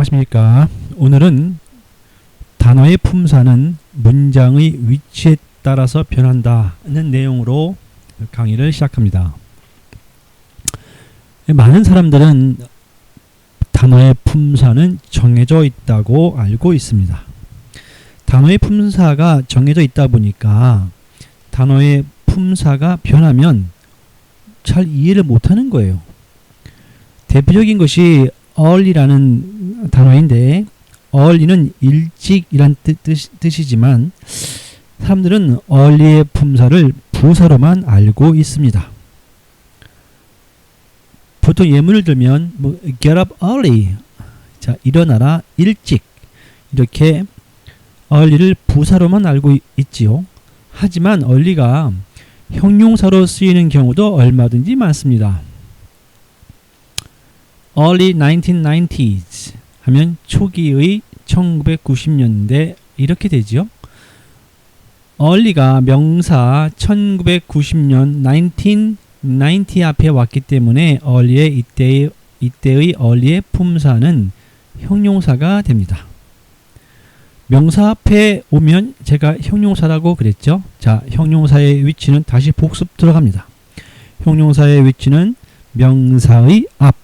안녕하십니까. 오늘은 단어의 품사는 문장의 위치에 따라서 변한다는 내용으로 강의를 시작합니다. 많은 사람들은 단어의 품사는 정해져 있다고 알고 있습니다. 단어의 품사가 정해져 있다 보니까 단어의 품사가 변하면 잘 이해를 못하는 거예요. 대표적인 것이 early라는 단어인데, early는 일찍이란 뜻이지만 사람들은 early의 품사를 부사로만 알고 있습니다. 보통 예문을 들면 get up early, 자, 일어나라 일찍, 이렇게 early를 부사로만 알고 있지요. 하지만 early가 형용사로 쓰이는 경우도 얼마든지 많습니다. Early 1990s 하면 초기의 1990년대 이렇게 되지요. early가 명사 1990년 1990 앞에 왔기 때문에 early의 이때의 early의 품사는 형용사가 됩니다. 명사 앞에 오면 제가 형용사라고 그랬죠. 자, 형용사의 위치는 다시 복습 들어갑니다. 형용사의 위치는 명사의 앞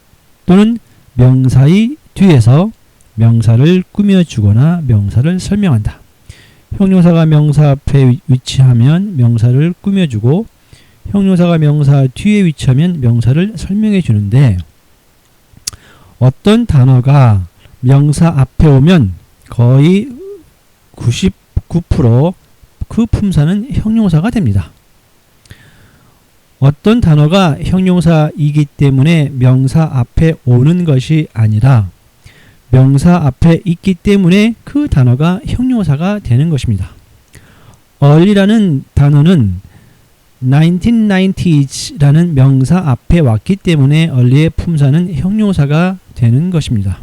또는 명사의 뒤에서 명사를 꾸며주거나 명사를 설명한다. 형용사가 명사 앞에 위치하면 명사를 꾸며주고, 형용사가 명사 뒤에 위치하면 명사를 설명해 주는데, 어떤 단어가 명사 앞에 오면 거의 99% 그 품사는 형용사가 됩니다. 어떤 단어가 형용사이기 때문에 명사 앞에 오는 것이 아니라 명사 앞에 있기 때문에 그 단어가 형용사가 되는 것입니다. early라는 단어는 1990s라는 명사 앞에 왔기 때문에 early의 품사는 형용사가 되는 것입니다.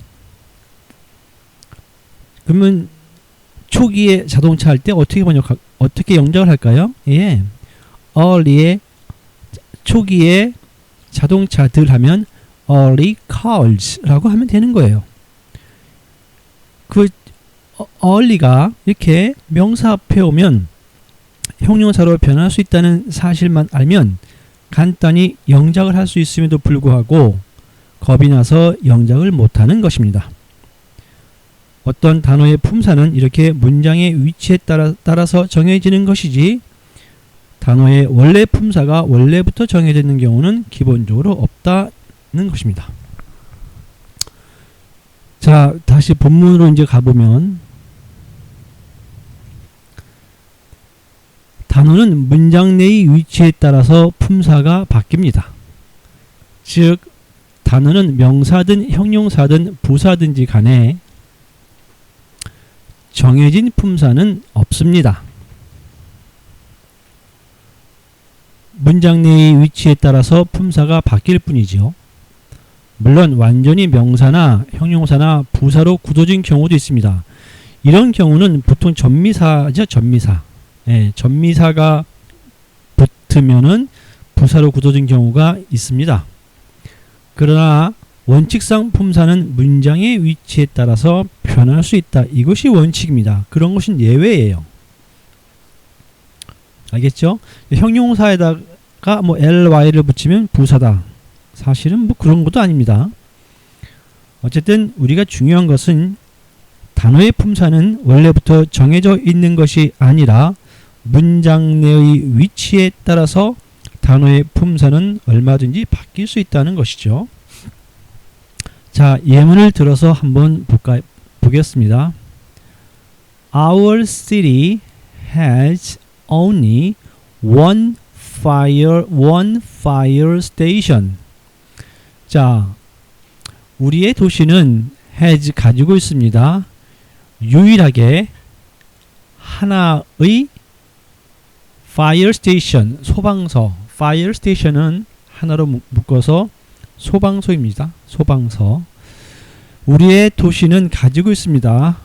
그러면 초기에 자동차 할 때 어떻게 영작을 할까요? 예, early의 초기에 자동차들 하면 early cars라고 하면 되는 거예요. 그 early가 이렇게 명사 앞에 오면 형용사로 변할 수 있다는 사실만 알면 간단히 영작을 할 수 있음에도 불구하고 겁이 나서 영작을 못하는 것입니다. 어떤 단어의 품사는 이렇게 문장의 위치에 따라서 정해지는 것이지, 단어의 원래 품사가 원래부터 정해져 있는 경우는 기본적으로 없다는 것입니다. 자, 다시 본문으로 이제 가보면, 단어는 문장 내의 위치에 따라서 품사가 바뀝니다. 즉, 단어는 명사든 형용사든 부사든지 간에 정해진 품사는 없습니다. 문장 내의 위치에 따라서 품사가 바뀔 뿐이지요. 물론 완전히 명사나 형용사나 부사로 굳어진 경우도 있습니다. 이런 경우는 보통 전미사죠. 전미사. 예, 전미사가 붙으면은 부사로 굳어진 경우가 있습니다. 그러나 원칙상 품사는 문장의 위치에 따라서 변할 수 있다. 이것이 원칙입니다. 그런 것은 예외예요. 알겠죠? 형용사에다가 ly를 붙이면 부사다. 사실은 그런 것도 아닙니다. 어쨌든 우리가 중요한 것은 단어의 품사는 원래부터 정해져 있는 것이 아니라 문장 내의 위치에 따라서 단어의 품사는 얼마든지 바뀔 수 있다는 것이죠. 자, 예문을 들어서 한번 보겠습니다. Our city has only one fire station. 자, 우리의 도시는 has 가지고 있습니다. 유일하게 하나의 fire station, 소방서. fire station은 하나로 묶어서 소방서입니다. 소방서. 우리의 도시는 가지고 있습니다.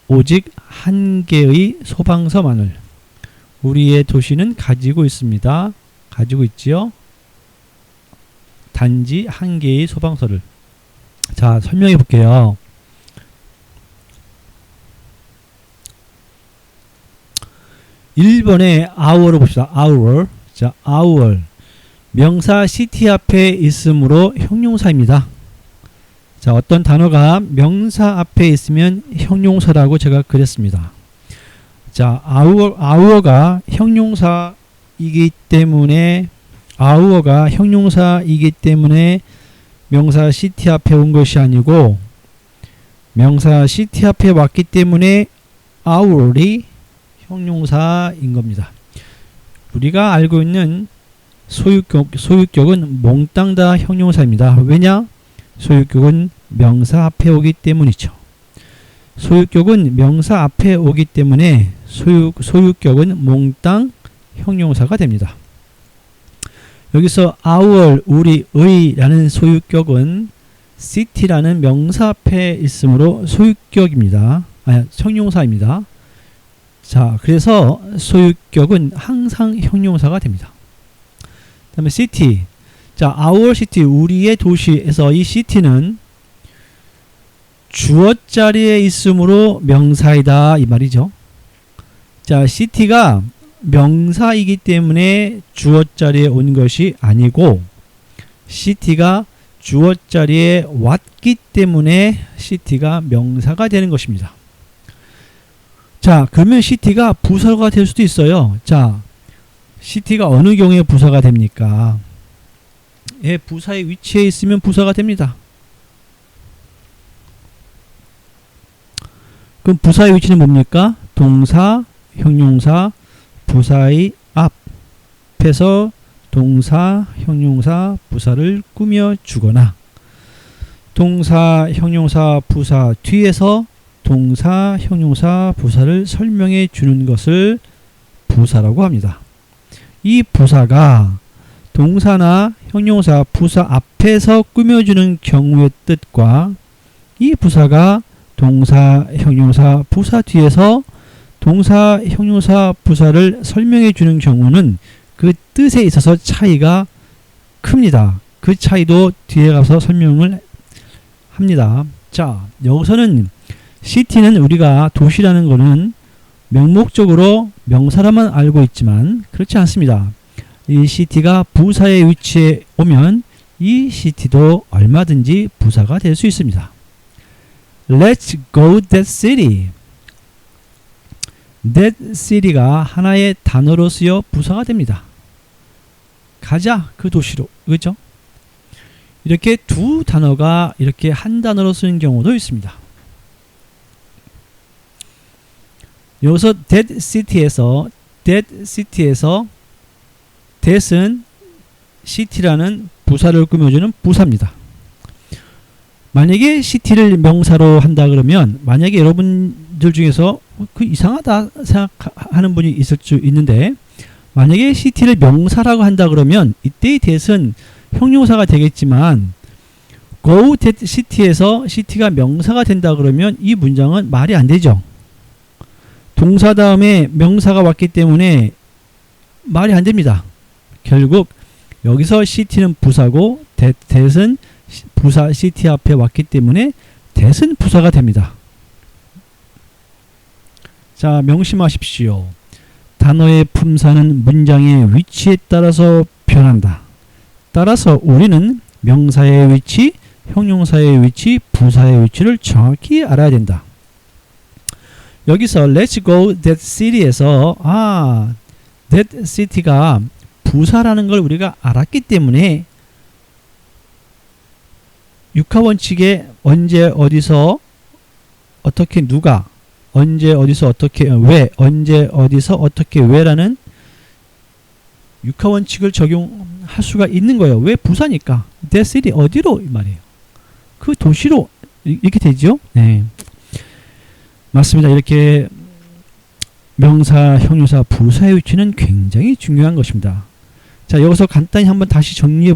오직 한 개의 소방서만을. 우리의 도시는 가지고 있습니다. 가지고 있지요. 단지 한 개의 소방서를. 자, 설명해 볼게요. 1번의 hour을 봅시다. hour. 자, hour. 명사 city 앞에 있으므로 형용사입니다. 자, 어떤 단어가 명사 앞에 있으면 형용사라고 제가 그렸습니다. 자, hour가 형용사이기 때문에 명사 city 앞에 온 것이 아니고 명사 city 앞에 왔기 때문에 hour이 형용사인 겁니다. 우리가 알고 있는 소유격은 몽땅 다 형용사입니다. 왜냐? 소유격은 명사 앞에 오기 때문이죠. 소유격은 명사 앞에 오기 때문에 소유격은 몽땅 형용사가 됩니다. 여기서 our, 우리의 라는 소유격은 city라는 명사 앞에 있으므로 소유격입니다. 형용사입니다. 자, 그래서 소유격은 항상 형용사가 됩니다. 그 다음에 city. 자, our city, 우리의 도시에서 이 city는 주어 자리에 있으므로 명사이다 이 말이죠. 자, city가 명사이기 때문에 주어 자리에 온 것이 아니고 city가 주어 자리에 왔기 때문에 city가 명사가 되는 것입니다. 자, 그러면 city가 부사가 될 수도 있어요. 자, city가 어느 경우에 부사가 됩니까? 예, 부사의 위치에 있으면 부사가 됩니다. 그럼 부사의 위치는 뭡니까? 동사, 형용사, 부사의 앞에서 동사, 형용사, 부사를 꾸며 주거나 동사, 형용사, 부사 뒤에서 동사, 형용사, 부사를 설명해 주는 것을 부사라고 합니다. 이 부사가 동사나 형용사, 부사 앞에서 꾸며주는 경우의 뜻과 이 부사가 동사, 형용사, 부사 뒤에서 동사, 형용사, 부사를 설명해 주는 경우는 그 뜻에 있어서 차이가 큽니다. 그 차이도 뒤에 가서 설명을 합니다. 자, 여기서는 city는 우리가 도시라는 것은 명목적으로 명사라만 알고 있지만 그렇지 않습니다. 이 city가 부사의 위치에 오면 이 city도 얼마든지 부사가 될 수 있습니다. Let's go that city. that city가 하나의 단어로 쓰여 부사가 됩니다. 가자 그 도시로. 그렇죠? 이렇게 두 단어가 이렇게 한 단어로 쓰는 경우도 있습니다. 여기서 that city에서 that은 city라는 부사를 꾸며주는 부사입니다. 만약에 city를 명사로 한다 그러면 만약에 여러분들 중에서 그 이상하다 생각하는 분이 있을 수 있는데 만약에 city를 명사라고 한다 그러면 이때의 that은 형용사가 되겠지만 go that city에서 city가 명사가 된다 그러면 이 문장은 말이 안 되죠. 동사 다음에 명사가 왔기 때문에 말이 안 됩니다. 결국 여기서 city는 부사고 that은 부사 city 앞에 왔기 때문에 that은 부사가 됩니다. 자, 명심하십시오. 단어의 품사는 문장의 위치에 따라서 변한다. 따라서 우리는 명사의 위치, 형용사의 위치, 부사의 위치를 정확히 알아야 된다. 여기서 Let's go that city에서 that city가 부사라는 걸 우리가 알았기 때문에 육하원칙에 언제 어디서 어떻게 누가 언제 어디서 어떻게 왜 언제 어디서 어떻게 왜라는 육하원칙을 적용할 수가 있는 거예요. 왜 부사니까 that city 어디로 이 말이에요. 그 도시로 이렇게 되죠. 네, 맞습니다. 이렇게 명사, 형용사, 부사의 위치는 굉장히 중요한 것입니다. 자, 여기서 간단히 한번 다시 정리해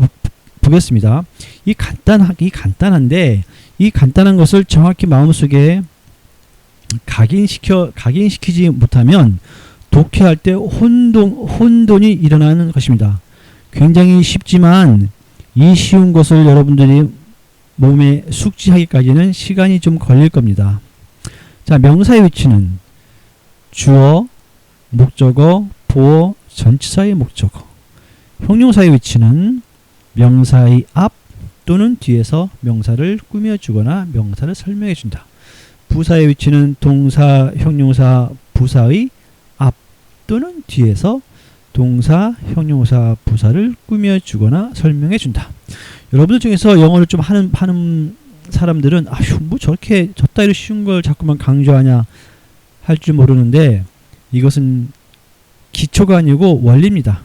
보겠습니다. 이 간단한데 이 간단한 것을 정확히 마음속에 각인시키지 못하면 독해할 때 혼돈이 일어나는 것입니다. 굉장히 쉽지만 이 쉬운 것을 여러분들이 몸에 숙지하기까지는 시간이 좀 걸릴 겁니다. 자, 명사의 위치는 주어, 목적어, 보어, 전치사의 목적어. 형용사의 위치는 명사의 앞 또는 뒤에서 명사를 꾸며주거나 명사를 설명해준다. 부사의 위치는 동사, 형용사, 부사의 앞 또는 뒤에서 동사, 형용사, 부사를 꾸며주거나 설명해준다. 여러분들 중에서 영어를 좀 하는 사람들은 아휴 뭐 저렇게 저따위로 쉬운 걸 자꾸만 강조하냐 할 줄 모르는데 이것은 기초가 아니고 원리입니다.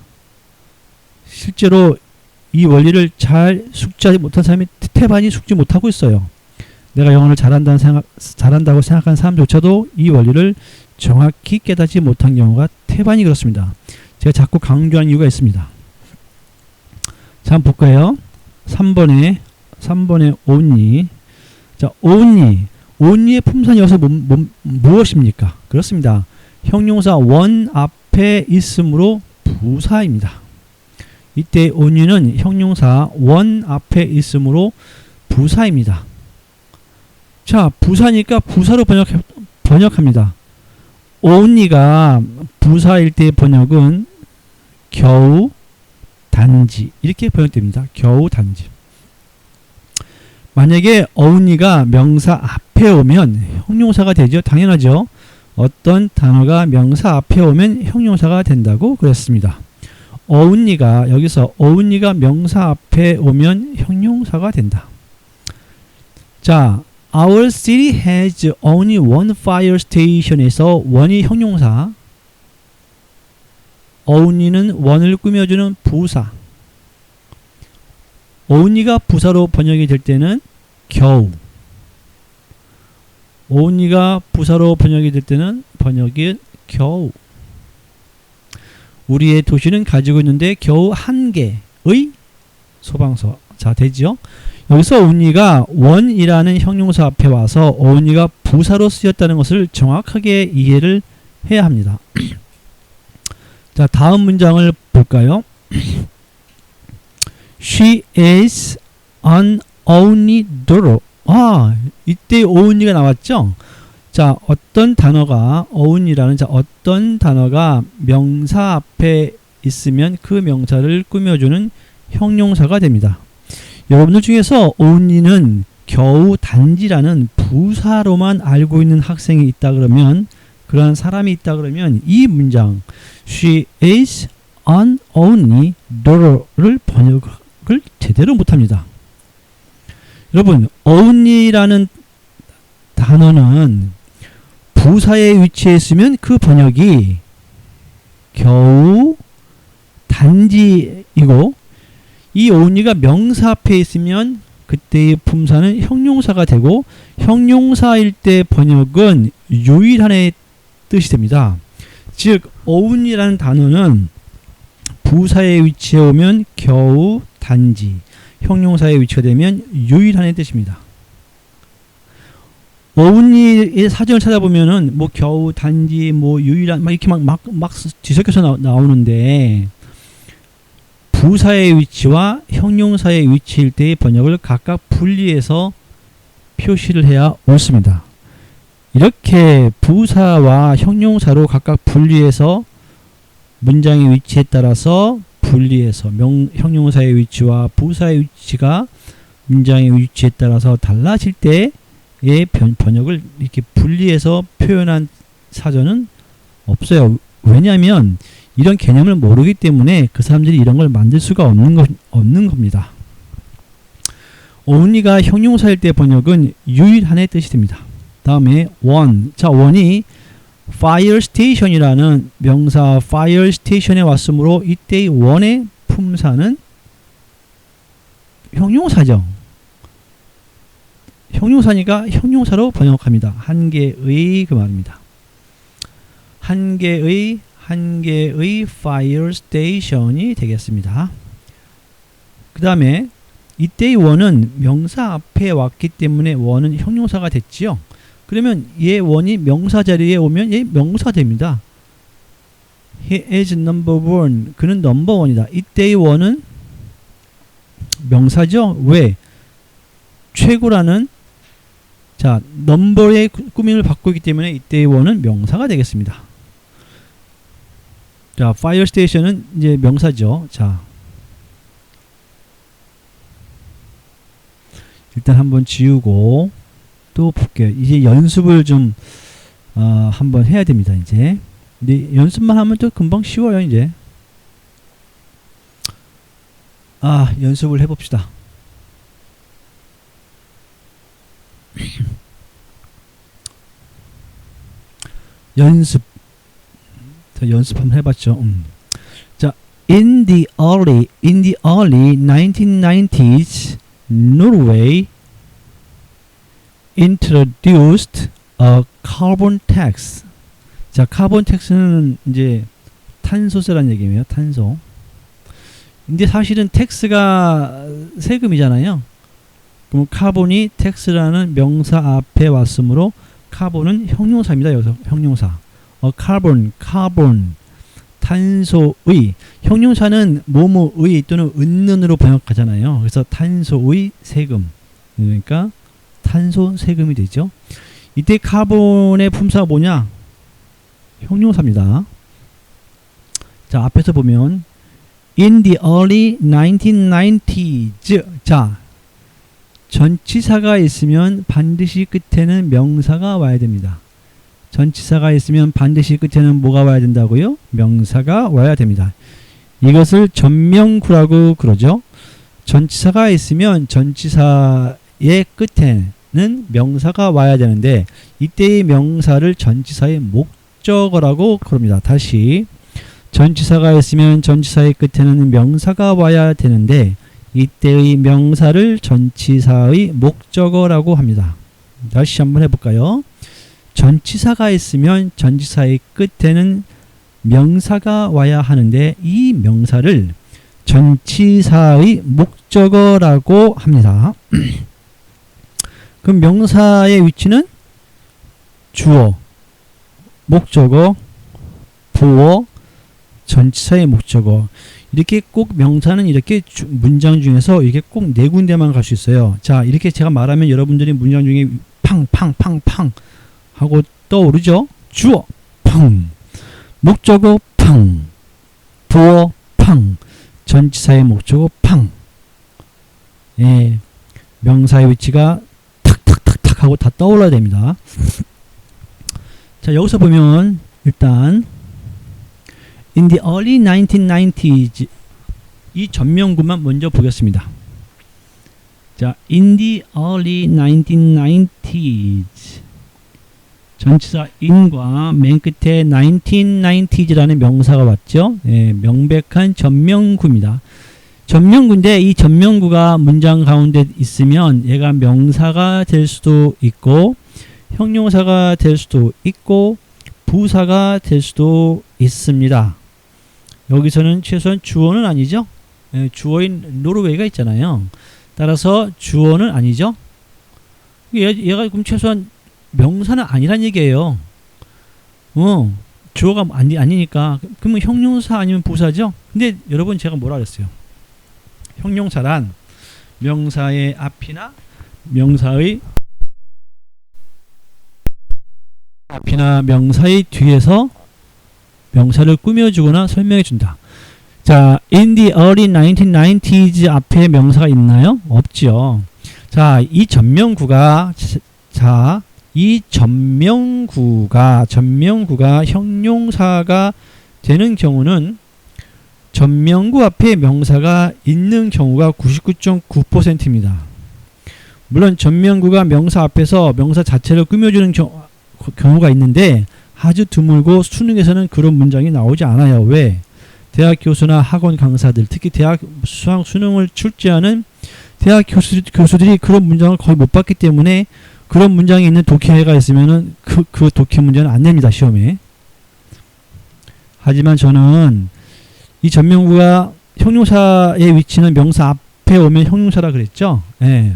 실제로 이 원리를 잘 숙지하지 못한 사람이 태반이 숙지 못하고 있어요. 내가 영어를 잘한다고 생각하는 사람조차도 이 원리를 정확히 깨닫지 못한 경우가 태반이 그렇습니다. 제가 자꾸 강조한 이유가 있습니다. 자, 한번 볼까요? 3번에 only. 자, only의 품사는 여기서 무엇입니까? 그렇습니다. 형용사 one 앞에 있으므로 부사입니다. 이때 only는 형용사 one 앞에 있으므로 부사입니다. 자, 부사니까 부사로 번역합니다. only가 부사일 때 번역은 겨우 단지 이렇게 번역됩니다. 겨우 단지. 만약에 only가 명사 앞에 오면 형용사가 되죠. 당연하죠. 어떤 단어가 명사 앞에 오면 형용사가 된다고 그랬습니다. 여기서 only가 명사 앞에 오면 형용사가 된다. 자, our city has only one fire station에서 one이 형용사, only는 one을 꾸며주는 부사. only가 부사로 번역이 될 때는 겨우. only가 부사로 번역이 될 때는 번역이 겨우. 우리의 도시는 가지고 있는데 겨우 한 개의 소방서. 자, 되죠? 여기서 only가 one이라는 형용사 앞에 와서 only가 부사로 쓰였다는 것을 정확하게 이해를 해야 합니다. 자, 다음 문장을 볼까요? She is an only daughter. 이때 only가 나왔죠? 자, 어떤 단어가 어떤 단어가 명사 앞에 있으면 그 명사를 꾸며주는 형용사가 됩니다. 여러분들 중에서 only는 겨우 단지라는 부사로만 알고 있는 학생이 있다 그러면, 그런 사람이 있다 그러면 이 문장 She is an only daughter를 번역을 제대로 못합니다. 여러분, only라는 단어는 부사에 위치해 있으면 그 번역이 겨우 단지이고, 이 only가 명사 앞에 있으면 그때의 품사는 형용사가 되고, 형용사일 때 번역은 유일한의 뜻이 됩니다. 즉 only라는 단어는 부사에 위치해 오면 겨우 단지, 형용사에 위치가 되면 유일한의 뜻입니다. only의 사전을 찾아보면은 뭐 겨우 단지 뭐 유일한 막 이렇게 막 뒤섞여서 나오는데, 부사의 위치와 형용사의 위치일 때의 번역을 각각 분리해서 표시를 해야 옳습니다. 이렇게 부사와 형용사로 각각 분리해서 문장의 위치에 따라서 분리해서 형용사의 위치와 부사의 위치가 문장의 위치에 따라서 달라질 때의 번역을 이렇게 분리해서 표현한 사전은 없어요. 왜냐하면 이런 개념을 모르기 때문에 그 사람들이 이런 걸 만들 수가 없는 겁니다. only가 형용사일 때 번역은 유일한의 뜻이 됩니다. 다음에 one. 자, one이 fire station이라는 명사 fire station에 왔으므로 이때의 one의 품사는 형용사죠. 형용사니까 형용사로 번역합니다. 한 개의 그 말입니다. 한 개의 fire station이 되겠습니다. 그 다음에 이때의 one은 명사 앞에 왔기 때문에 one은 형용사가 됐지요. 그러면 얘 one이 명사 자리에 오면 얘 명사 됩니다. He is number one. 그는 넘버 원이다. 이때의 one은 명사죠. 왜? 최고라는 넘버의 꾸밈을 받고 있기 때문에 이때의 one은 명사가 되겠습니다. 자, fire station은 이제 명사죠. 자, 일단 한번 지우고 또 볼게요. 이제 연습을 좀 한번 해야 됩니다. 이제 근데 연습만 하면 또 금방 쉬워요. 이제 연습을 해봅시다. 연습 한번 해봤죠. 자, in the early 1990s, Norway introduced a carbon tax. 자, 카본 텍스는 이제 탄소세라는 얘기예요. 탄소. 근데 사실은 텍스가 세금이잖아요. 그럼 카본이 텍스라는 명사 앞에 왔으므로 카본은 형용사입니다. 여기서 형용사. 카본, 탄소의. 형용사는 뭐뭐의 또는 은는으로 번역하잖아요. 그래서 탄소의 세금. 그러니까 탄소 세금이 되죠. 이때 카본의 품사가 뭐냐? 형용사입니다. 자, 앞에서 보면 in the early 1990s. 자, 전치사가 있으면 반드시 끝에는 명사가 와야 됩니다. 전치사가 있으면 반드시 끝에는 뭐가 와야 된다고요? 명사가 와야 됩니다. 이것을 전명구라고 그러죠. 전치사가 있으면 전치사의 끝에는 명사가 와야 되는데 이때의 명사를 전치사의 목적어라고 그럽니다. 다시 전치사가 있으면 전치사의 끝에는 명사가 와야 되는데 이때의 명사를 전치사의 목적어라고 합니다. 다시 한번 해볼까요? 전치사가 있으면 전치사의 끝에는 명사가 와야 하는데 이 명사를 전치사의 목적어라고 합니다. 그럼 명사의 위치는 주어, 목적어, 보어, 전치사의 목적어. 이렇게 꼭 명사는 이렇게 문장 중에서 이렇게 꼭 네 군데만 갈 수 있어요. 자, 이렇게 제가 말하면 여러분들이 문장 중에 팡팡팡팡 하고 떠오르죠? 주어 팡, 목적어 팡, 보어 팡, 전치사의 목적어 팡. 예, 명사의 위치가 탁탁탁탁 하고 다 떠올라야 됩니다. 자, 여기서 보면 일단 in the early 1990s 이 전명구만 먼저 보겠습니다. 자, in the early 1990s 전치사 in과 맨 끝에 1990s라는 명사가 왔죠. 예, 명백한 전명구입니다. 전명구인데 이 전명구가 문장 가운데 있으면 얘가 명사가 될 수도 있고 형용사가 될 수도 있고 부사가 될 수도 있습니다. 여기서는 최소한 주어는 아니죠. 예, 주어인 노르웨이가 있잖아요. 따라서 주어는 아니죠. 얘가 그럼 최소한 명사는 아니란 얘기예요. 주어가 아니니까 그러면 형용사 아니면 부사죠. 근데 여러분 제가 뭐라 그랬어요? 형용사란 명사의 앞이나 명사의 뒤에서 명사를 꾸며주거나 설명해준다. 자, in the early 1990s 앞에 명사가 있나요? 없죠. 자, 이 전명구가 형용사가 되는 경우는 전명구 앞에 명사가 있는 경우가 99.9%입니다. 물론 전명구가 명사 앞에서 명사 자체를 꾸며주는 경우가 있는데 아주 드물고 수능에서는 그런 문장이 나오지 않아요. 왜? 대학 교수나 학원 강사들, 특히 대학 수능을 출제하는 대학 교수들이 그런 문장을 거의 못 봤기 때문에 그런 문장이 있는 독해가 있으면은 그 독해 문제는 안 냅니다, 시험에. 하지만 저는 이 전명구가 형용사의 위치는 명사 앞에 오면 형용사라 그랬죠. 예.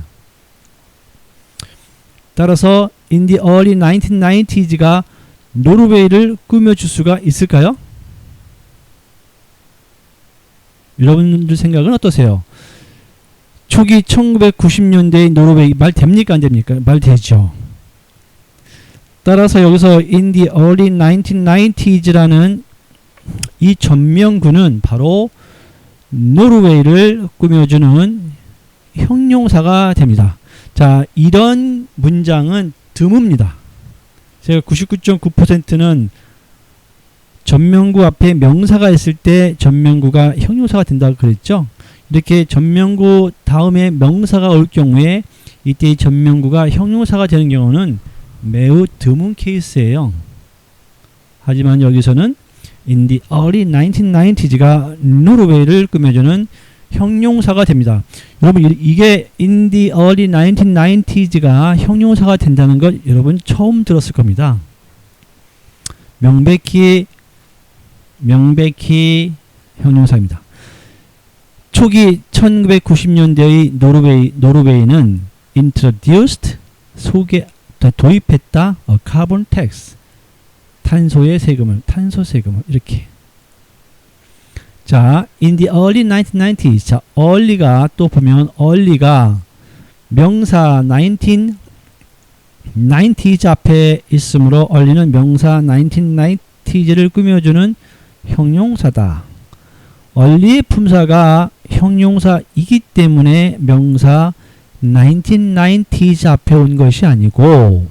따라서 in the early 1990s가 노르웨이를 꾸며줄 수가 있을까요? 여러분들 생각은 어떠세요? 초기 1990년대의 노르웨이 말 됩니까 안 됩니까? 말 되죠. 따라서 여기서 in the early 1990s라는 이 전명구는 바로 노르웨이를 꾸며주는 형용사가 됩니다. 자, 이런 문장은 드뭅니다. 제가 99.9%는 전명구 앞에 명사가 있을 때 전명구가 형용사가 된다고 그랬죠. 이렇게 전명구 다음에 명사가 올 경우에 이때 전명구가 형용사가 되는 경우는 매우 드문 케이스예요. 하지만 여기서는 in the early 1990s가 노르웨이를 꾸며주는 형용사가 됩니다. 여러분, 이게 in the early 1990s가 형용사가 된다는 것 여러분 처음 들었을 겁니다. 명백히 형용사입니다. 초기 1990년대의 노르웨이는 introduced 도입했다 a carbon tax 탄소 세금을 이렇게. 자, in the early 1990s. 자, early가 또 보면 early가 명사 1990s 앞에 있으므로 early는 명사 1990s를 꾸며주는 형용사다. early의 품사가 형용사이기 때문에 명사 1990s 앞에 온 것이 아니고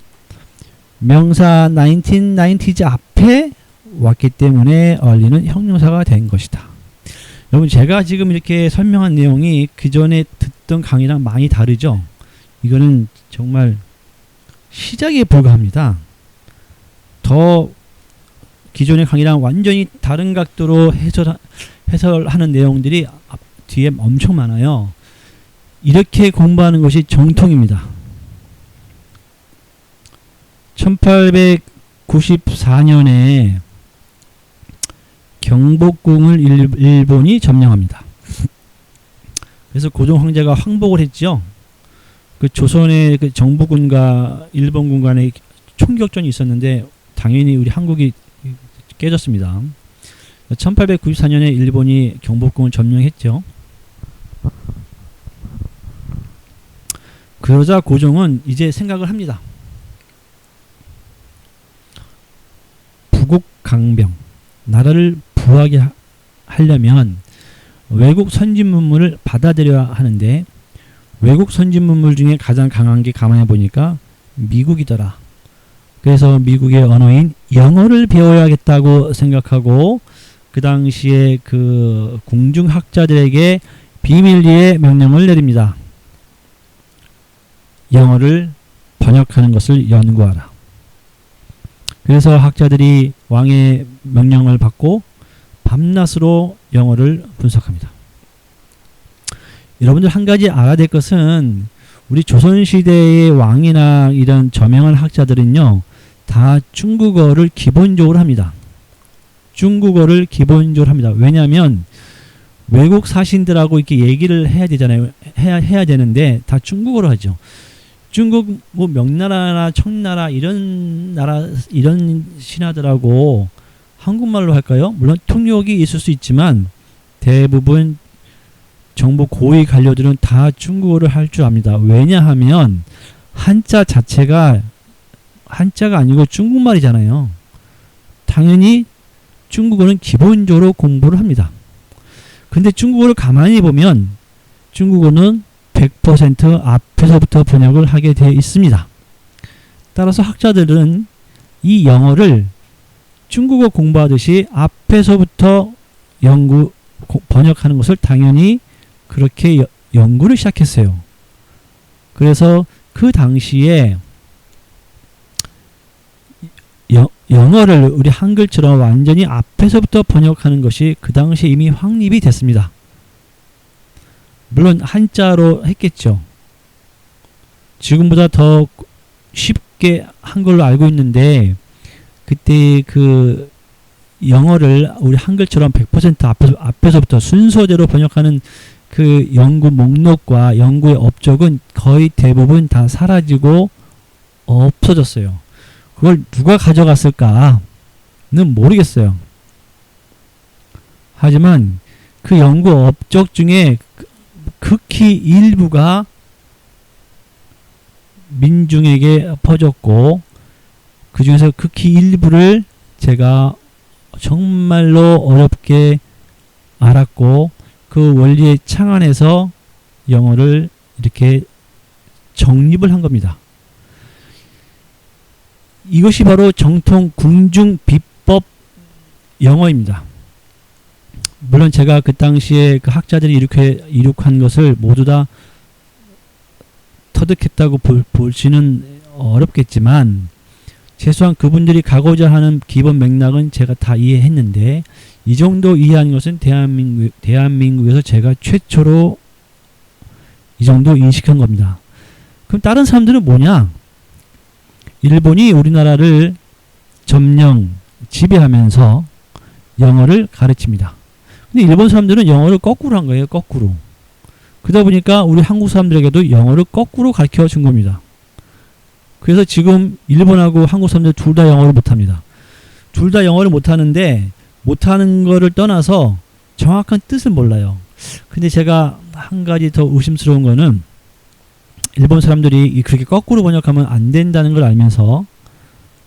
명사 1990s 앞에 왔기 때문에 early는 형용사가 된 것이다. 여러분, 제가 지금 이렇게 설명한 내용이 그 전에 듣던 강의랑 많이 다르죠? 이거는 정말 시작에 불과합니다. 더 기존의 강의랑 완전히 다른 각도로 해설하는 내용들이 뒤에 엄청 많아요. 이렇게 공부하는 것이 정통입니다. 1894년에 경복궁을 일본이 점령합니다. 그래서 고종 황제가 항복을 했죠. 그 조선의 그 정부군과 일본군 간의 총격전이 있었는데 당연히 우리 한국이 깨졌습니다. 1894년에 일본이 경복궁을 점령했죠. 그러자 고종은 이제 생각을 합니다. 부국강병, 나라를 부하게 하려면 외국 선진 문물을 받아들여야 하는데 외국 선진 문물 중에 가장 강한 게 가만히 보니까 미국이더라. 그래서 미국의 언어인 영어를 배워야겠다고 생각하고 그 당시에 그 궁중학자들에게 비밀리에 명령을 내립니다. 영어를 번역하는 것을 연구하라. 그래서 학자들이 왕의 명령을 받고 밤낮으로 영어를 분석합니다. 여러분들 한 가지 알아야 될 것은 우리 조선시대의 왕이나 이런 저명한 학자들은요, 다 중국어를 기본적으로 합니다. 중국어를 기본적으로 합니다. 왜냐하면 외국 사신들하고 이렇게 얘기를 해야 되잖아요. 해야 되는데 다 중국어로 하죠. 중국 뭐 명나라나 청나라 이런 신하들하고 한국말로 할까요? 물론 통역이 있을 수 있지만 대부분 정보 고위 관료들은 다 중국어를 할 줄 압니다. 왜냐하면 한자 자체가 한자가 아니고 중국말이잖아요. 당연히 중국어는 기본적으로 공부를 합니다. 근데 중국어를 가만히 보면 중국어는 100% 앞에서부터 번역을 하게 되어 있습니다. 따라서 학자들은 이 영어를 중국어 공부하듯이 앞에서부터 번역하는 것을 당연히 그렇게 연구를 시작했어요. 그래서 그 당시에 영어를 우리 한글처럼 완전히 앞에서부터 번역하는 것이 그 당시에 이미 확립이 됐습니다. 물론 한자로 했겠죠. 지금보다 더 쉽게 한글로 알고 있는데 그때 그 영어를 우리 한글처럼 100% 앞에서부터 순서대로 번역하는 그 연구 목록과 연구의 업적은 거의 대부분 다 사라지고 없어졌어요. 그걸 누가 가져갔을까는 모르겠어요. 하지만 그 연구 업적 중에 극히 일부가 민중에게 퍼졌고 그 중에서 극히 일부를 제가 정말로 어렵게 알았고 그 원리의 창안에서 영어를 이렇게 정립을 한 겁니다. 이것이 바로 정통 궁중 비법 영어입니다. 물론 제가 그 당시에 그 학자들이 이렇게 이룩한 것을 모두 다 터득했다고 볼지는 어렵겠지만 최소한 그분들이 가고자 하는 기본 맥락은 제가 다 이해했는데 이 정도 이해하는 것은 대한민국에서 제가 최초로 이 정도 인식한 겁니다. 그럼 다른 사람들은 뭐냐? 일본이 우리나라를 점령, 지배하면서 영어를 가르칩니다. 근데 일본 사람들은 영어를 거꾸로 한 거예요. 거꾸로. 그러다 보니까 우리 한국 사람들에게도 영어를 거꾸로 가르쳐 준 겁니다. 그래서 지금 일본하고 한국 사람들 둘 다 영어를 못합니다. 둘 다 영어를 못하는데 못하는 거를 떠나서 정확한 뜻을 몰라요. 근데 제가 한 가지 더 의심스러운 거는 일본 사람들이 그렇게 거꾸로 번역하면 안 된다는 걸 알면서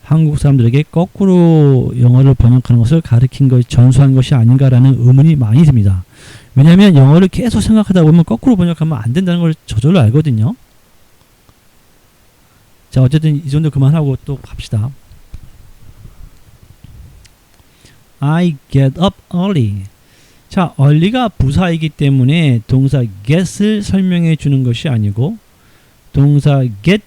한국 사람들에게 거꾸로 영어를 번역하는 것을 가르친 것, 전수한 것이 아닌가라는 의문이 많이 듭니다. 왜냐하면 영어를 계속 생각하다 보면 거꾸로 번역하면 안 된다는 걸 저절로 알거든요. 자, 어쨌든 이 정도 그만하고 또 갑시다. I get up early. 자, early가 부사이기 때문에 동사 get을 설명해 주는 것이 아니고 동사 get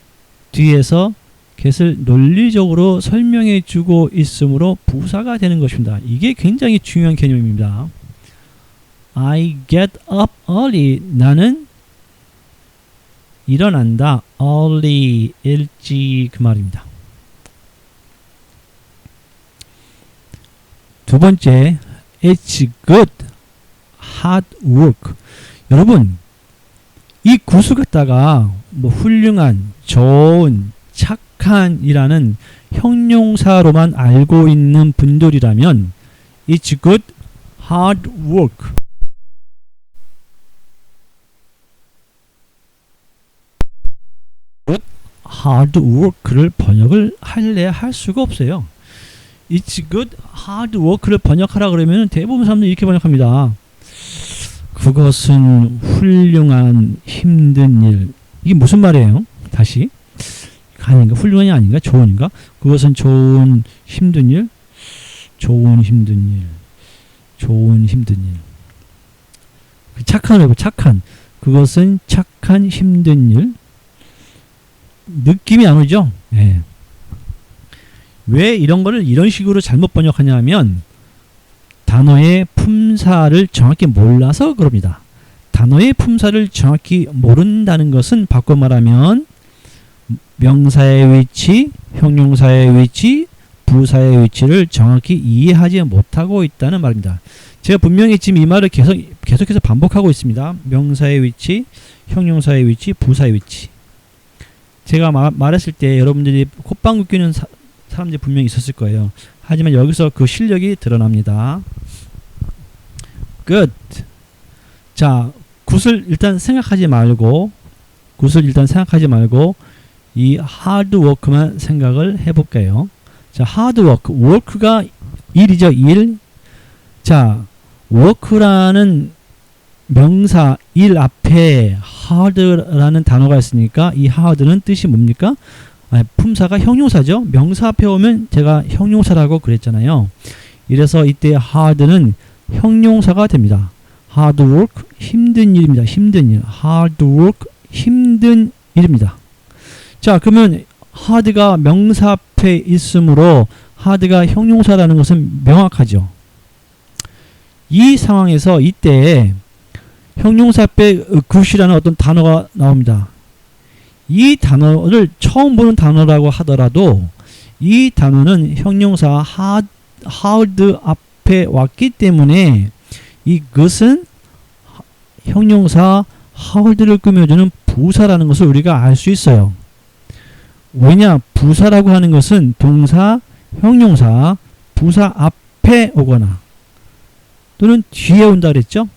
뒤에서 get을 논리적으로 설명해 주고 있으므로 부사가 되는 것입니다. 이게 굉장히 중요한 개념입니다. I get up early. 나는 일어난다. early, 일찍 그 말입니다. 두 번째, it's good, hard work. 여러분, 이 구수 갖다가 뭐 훌륭한, 좋은, 착한이라는 형용사로만 알고 있는 분들이라면 it's good, hard work. hard work를 번역을 할 수가 없어요. It's good, hard work를 번역하라 그러면 대부분 사람들이 이렇게 번역합니다. 그것은 훌륭한 힘든 일. 이게 무슨 말이에요? 다시. 아닌가? 훌륭한이 아닌가? 좋은인가? 그것은 좋은 힘든 일. 좋은 힘든 일. 좋은 힘든 일. 착한, 착한. 그것은 착한 힘든 일. 느낌이 안 오죠? 예. 왜 이런 거를 이런 식으로 잘못 번역하냐 하면 단어의 품사를 정확히 몰라서 그럽니다. 단어의 품사를 정확히 모른다는 것은 바꿔 말하면 명사의 위치, 형용사의 위치, 부사의 위치를 정확히 이해하지 못하고 있다는 말입니다. 제가 분명히 지금 이 말을 계속해서 반복하고 있습니다. 명사의 위치, 형용사의 위치, 부사의 위치. 제가 말했을 때 여러분들이 콧방귀 뀌는 사람들이 분명히 있었을 거예요. 하지만 여기서 그 실력이 드러납니다. Good. 자, 굿을 일단 생각하지 말고 이 hard work만 생각을 해볼게요. 자, hard work. work가 일이죠, 일. 자, work라는 명사 일 앞에 hard라는 단어가 있으니까 이 hard는 뜻이 뭡니까? 품사가 형용사죠. 명사 앞에 오면 제가 형용사라고 그랬잖아요. 이래서 이때 hard는 형용사가 됩니다. hard work, 힘든 일입니다. 힘든 일. hard work, 힘든 일입니다. 자, 그러면 hard가 명사 앞에 있으므로 hard가 형용사라는 것은 명확하죠. 이 상황에서 이때 형용사 앞에 good이라는 어떤 단어가 나옵니다. 이 단어를 처음 보는 단어라고 하더라도 이 단어는 형용사 hard 앞에 왔기 때문에 이것은 형용사 hard를 꾸며주는 부사라는 것을 우리가 알 수 있어요. 왜냐? 부사라고 하는 것은 동사, 형용사, 부사 앞에 오거나 또는 뒤에 온다 그랬죠?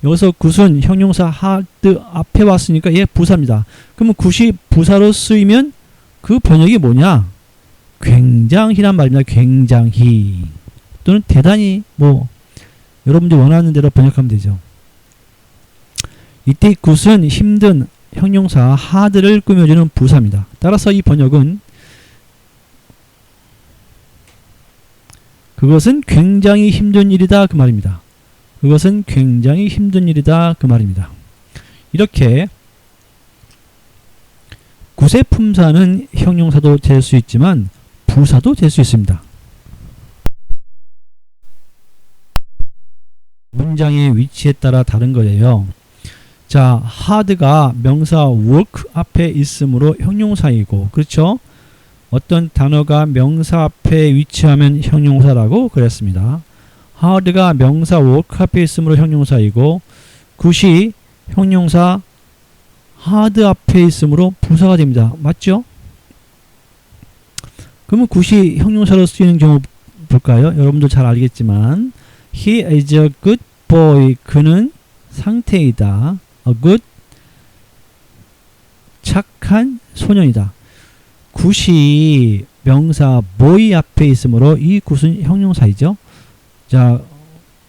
여기서 굿은 형용사 hard 앞에 왔으니까 얘 부사입니다. 그러면 굿이 부사로 쓰이면 그 번역이 뭐냐? 굉장히란 말입니다. 굉장히. 또는 대단히 뭐 여러분들이 원하는 대로 번역하면 되죠. 이때 굿은 힘든 형용사 hard를 꾸며주는 부사입니다. 따라서 이 번역은 그것은 굉장히 힘든 일이다 그 말입니다. 그것은 굉장히 힘든 일이다 그 말입니다. 이렇게 굿의 품사는 형용사도 될 수 있지만 부사도 될 수 있습니다. 문장의 위치에 따라 다른 거예요. 자, hard가 명사 work 앞에 있으므로 형용사이고, 그렇죠? 어떤 단어가 명사 앞에 위치하면 형용사라고 그랬습니다. hard가 명사 work 앞에 있으므로 형용사이고, 굿이 형용사 hard 앞에 있으므로 부사가 됩니다. 맞죠? 그러면 굿이 형용사로 쓰이는 경우 볼까요? 여러분도 잘 알겠지만 He is a good boy. 그는 상태이다. A good 착한 소년이다. 굿이 명사 boy 앞에 있으므로 이 굿은 형용사이죠. 자,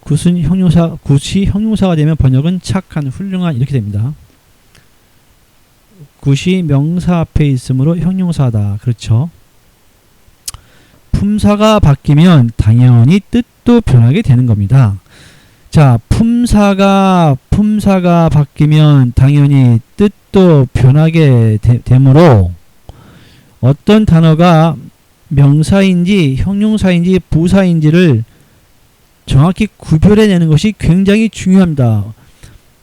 굿이 형용사가 되면 번역은 착한, 훌륭한 이렇게 됩니다. 굿이 명사 앞에 있으므로 형용사다. 그렇죠. 품사가 바뀌면 당연히 뜻도 변하게 되는 겁니다. 자, 품사가 바뀌면 당연히 뜻도 변하게 되므로 어떤 단어가 명사인지 형용사인지 부사인지를 정확히 구별해내는 것이 굉장히 중요합니다.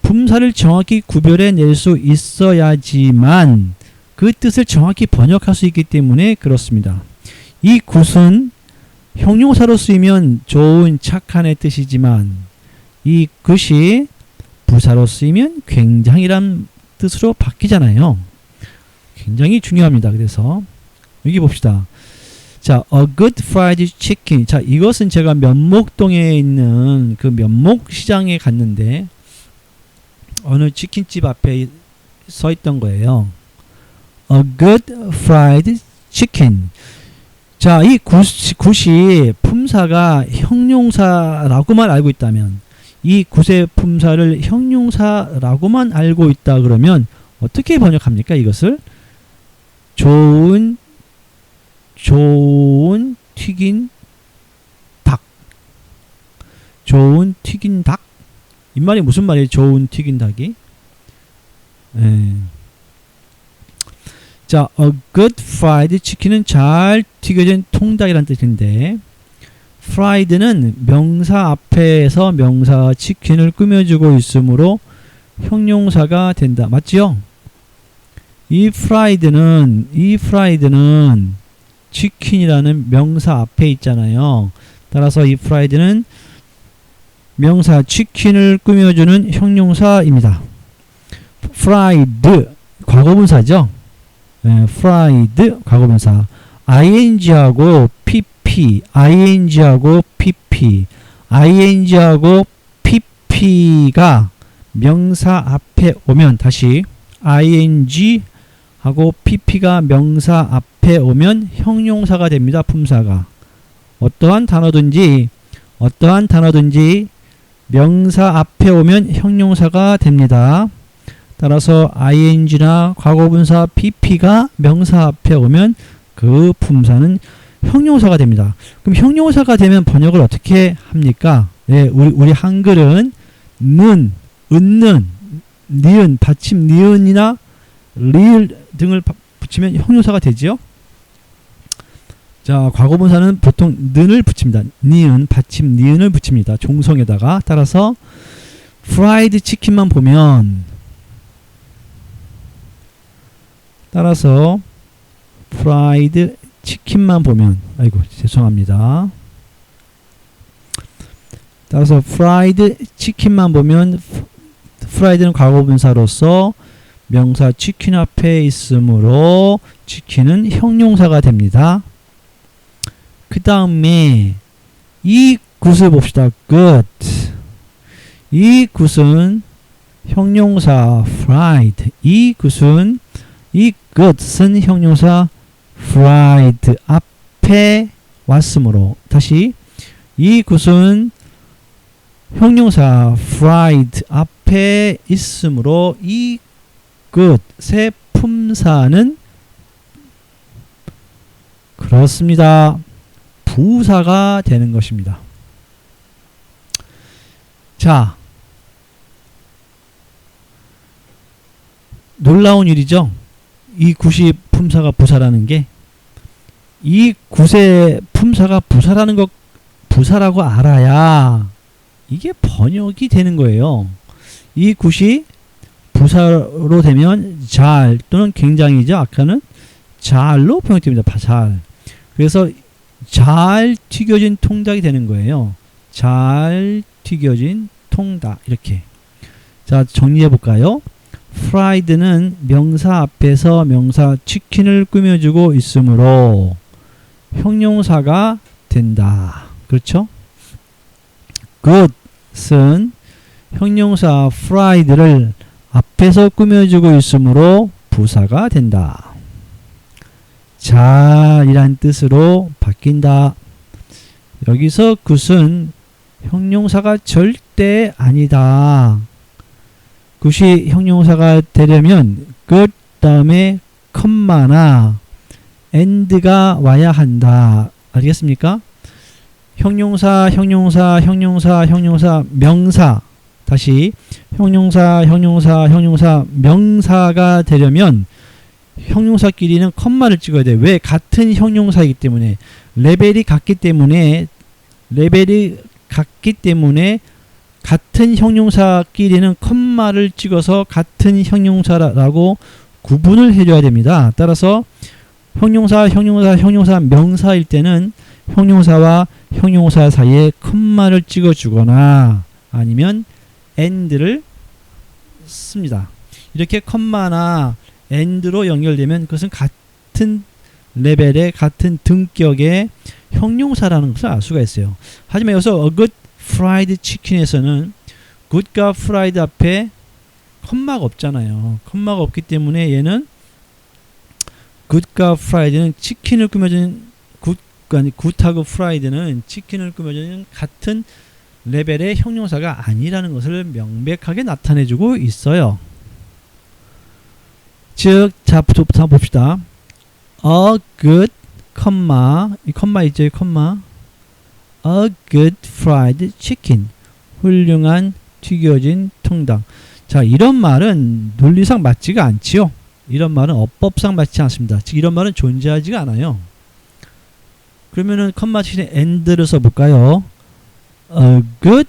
품사를 정확히 구별해낼 수 있어야지만 그 뜻을 정확히 번역할 수 있기 때문에 그렇습니다. 이 굿은 형용사로 쓰이면 좋은, 착한의 뜻이지만 이 굿이 부사로 쓰이면 굉장히란 뜻으로 바뀌잖아요. 굉장히 중요합니다. 그래서 여기 봅시다. 자, a good fried chicken. 자, 이것은 제가 면목동에 있는 그 면목 시장에 갔는데 어느 치킨집 앞에 서 있던 거예요. A good fried chicken. 자, 이 굿이 품사가 형용사라고만 알고 있다면, 이 굿의 품사를 형용사라고만 알고 있다 그러면 어떻게 번역합니까? 이것을 좋은 튀긴 닭. 좋은 튀긴 닭. 이 말이 무슨 말이에요? 좋은 튀긴 닭이. 자, a good fried chicken은 잘 튀겨진 통닭이란 뜻인데, fried는 명사 앞에서 명사 치킨을 꾸며주고 있으므로 형용사가 된다. 맞지요? 이 fried는 치킨이라는 명사 앞에 있잖아요. 따라서 이 fried는 명사 치킨을 꾸며주는 형용사입니다. fried 과거분사죠. fried 과거분사. ing하고 pp, ing하고 pp가 명사 앞에 오면, 다시 ing하고 pp가 명사 앞에 오면 형용사가 됩니다. 품사가. 어떠한 단어든지 명사 앞에 오면 형용사가 됩니다. 따라서 ing나 과거분사 pp가 명사 앞에 오면 그 품사는 형용사가 됩니다. 그럼 형용사가 되면 번역을 어떻게 합니까? 네, 우리 한글은 는, 은는, 니은, 받침 니은이나 리을 등을 붙이면 형용사가 되지요. 자, 과거분사는 보통 는을 붙입니다. 니은, 받침 니은을 붙입니다. 종성에다가. 따라서 프라이드 치킨만 보면, 프라이드 치킨만 보면, 아이고 죄송합니다. 따라서 프라이드 치킨만 보면 프라이드는 과거분사로서 명사 치킨 앞에 있으므로 치킨은 형용사가 됩니다. 그 다음에 이 굿을 봅시다. good. 이 굿은 형용사 fried. 이 굿은 형용사 fried 앞에 왔으므로, 다시 이 굿은 형용사 fried 앞에 있으므로 이 good,의 품사는 그렇습니다. 부사가 되는 것입니다. 자, 놀라운 일이죠. 이 굿이 품사가 부사라는 게, 이 굿의 품사가 부사라는 것, 부사라고 알아야 이게 번역이 되는 거예요. 이 굿이 부사로 되면 잘 또는 굉장히죠. 아까는 잘로 번역됩니다. 잘. 그래서 잘 튀겨진 통닭이 되는 거예요. 잘 튀겨진 통닭. 이렇게. 자, 정리해 볼까요? fried는 명사 앞에서 명사 치킨을 꾸며주고 있으므로 형용사가 된다. 그렇죠? good은 형용사 fried를 앞에서 꾸며주고 있으므로 부사가 된다. 잘이란 뜻으로 바뀐다. 여기서 good은 형용사가 절대 아니다. good이 형용사가 되려면 good 다음에 컴마나 and가 와야 한다. 알겠습니까? 형용사, 형용사, 형용사, 형용사, 명사. 다시 형용사, 형용사, 형용사, 명사가 되려면 형용사끼리는 컴마를 찍어야 돼. 왜? 같은 형용사이기 때문에. 레벨이 같기 때문에 같은 형용사끼리는 컴마를 찍어서 같은 형용사라고 구분을 해줘야 됩니다. 따라서 형용사, 형용사, 형용사, 명사일 때는 형용사와 형용사 사이에 컴마를 찍어주거나 아니면 and를 씁니다. 이렇게 컴마나 and로 연결되면 그것은 같은 레벨의 같은 등격의 형용사라는 것을 알 수가 있어요. 하지만 여기서 a good fried chicken에서는 good과 fried 앞에 컴마가 없잖아요. 컴마가 없기 때문에 얘는 good과 fried는 치킨을 꾸며주는 good하고 fried는 치킨을 꾸며주는 같은 레벨의 형용사가 아니라는 것을 명백하게 나타내주고 있어요. 즉, 자 봅시다. A good, 이 컴마 있죠? 이 컴마. A good fried chicken. 훌륭한 튀겨진 통닭. 자, 이런 말은 논리상 맞지가 않지요. 이런 말은 어법상 맞지 않습니다. 즉, 이런 말은 존재하지가 않아요. 그러면은 컴마 대신에 and를 써볼까요? A good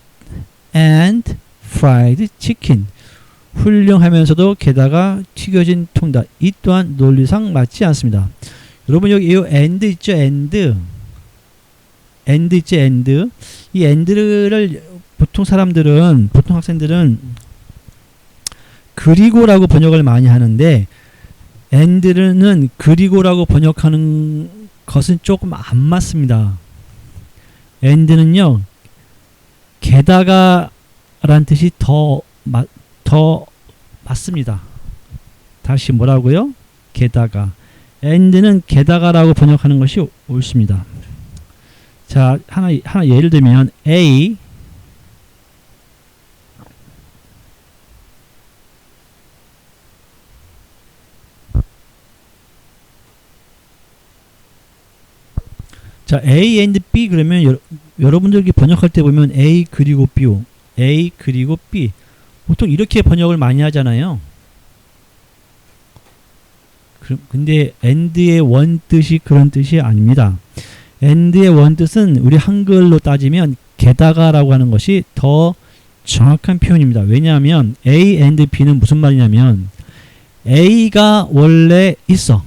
and fried chicken. 훌륭하면서도 게다가 튀겨진 통닭. 이 또한 논리상 맞지 않습니다. 여러분 여기 이 and 있죠? and 있죠? and. 이 and를 보통 학생들은 그리고라고 번역을 많이 하는데 and는 그리고라고 번역하는 것은 조금 안 맞습니다. and는요 게다가 라는 뜻이 더 맞습니다. 다시 뭐라고요? 게다가. and는 게다가라고 번역하는 것이 옳습니다. 자, 하나 예를 들면 A 자, A and B 그러면 여러분들이 번역할 때 보면 A 그리고 B요. A 그리고 B. 보통 이렇게 번역을 많이 하잖아요. 근데 and의 원뜻이 그런 뜻이 아닙니다. and의 원뜻은 우리 한글로 따지면 게다가라고 하는 것이 더 정확한 표현입니다. 왜냐하면 A and B는 무슨 말이냐면 A가 원래 있어.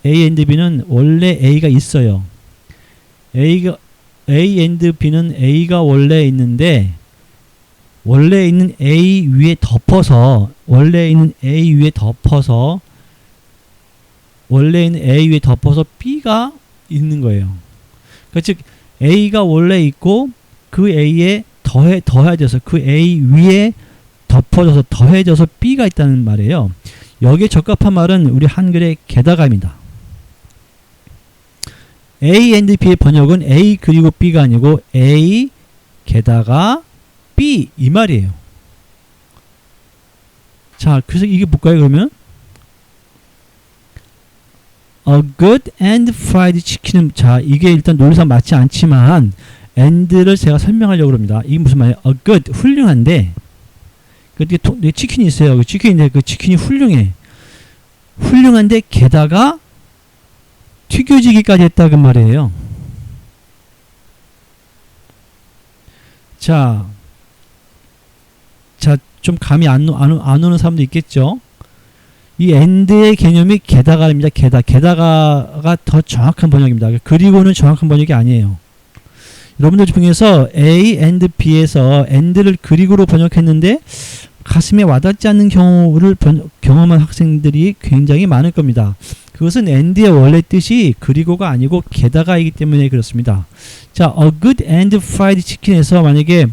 A and B는 원래 A가 있어요. A and B는 A가 원래 있는데 원래 있는 A 위에 덮어서 B가 있는 거예요. 그러니까 즉 A가 원래 있고 그 A에 더해져서 그 A 위에 덮어져서 더해져서 B가 있다는 말이에요. 여기에 적합한 말은 우리 한글의 게다가입니다. A and B의 번역은 A 그리고 B가 아니고 A 게다가 B 이 말이에요. 자, 그래서 이게 뭘까요, 그러면? A good and fried chicken은, 자, 이게 일단 논리상 맞지 않지만 and를 제가 설명하려고 합니다. 이게 무슨 말이에요? A good, 훌륭한데, 그 치킨이 있어요. 그 치킨인데 그 치킨이 훌륭해. 훌륭한데 게다가 튀겨지기까지 했다 그 말이에요. 자, 좀 감이 안 오는 사람도 있겠죠. 이 and의 개념이 게다가입니다. 게다가가 더 정확한 번역입니다. 그리고는 정확한 번역이 아니에요. 여러분들 중에서 A and B에서 and를 그리고로 번역했는데 가슴에 와닿지 않는 경우를 경험한 학생들이 굉장히 많을 겁니다. 그것은 and의 원래 뜻이 그리고가 아니고 게다가이기 때문에 그렇습니다. 자, a good and fried chicken에서 만약에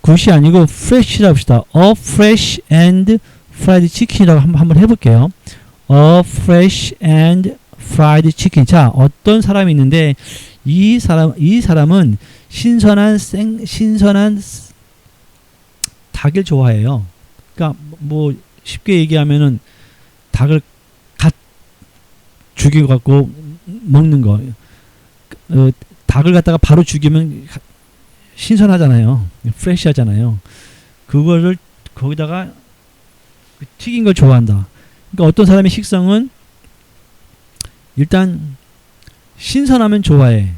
good이 아니고 fresh라고 합시다. A fresh and fried chicken이라고 한번 해볼게요. A fresh and fried chicken. 자, 어떤 사람이 있는데 이 사람은 신선한 닭을 좋아해요. 그러니까 뭐 쉽게 얘기하면은 닭을 갓 죽여갖고 먹는 거. 닭을 갖다가 바로 죽이면 신선하잖아요. 프레시하잖아요. 그거를 거기다가 튀긴 걸 좋아한다. 그러니까 어떤 사람의 식성은 일단 신선하면 좋아해.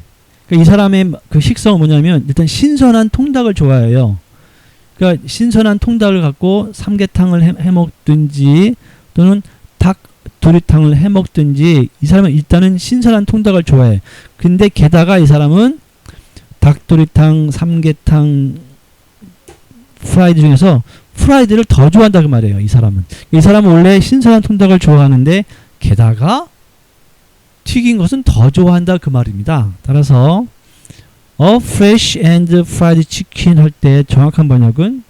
그러니까 이 사람의 그 식성은 뭐냐면 일단 신선한 통닭을 좋아해요. 그러니까 신선한 통닭을 갖고 삼계탕을 해 먹든지 또는 닭도리탕을 해 먹든지 이 사람은 일단은 신선한 통닭을 좋아해. 근데 게다가 이 사람은 닭도리탕, 삼계탕, 프라이드 중에서 프라이드를 더 좋아한다 그 말이에요. 이 사람은 원래 신선한 통닭을 좋아하는데 게다가 튀긴 것은 더 좋아한다 그 말입니다. 따라서 A fresh and fried chicken 할 때 정확한 번역은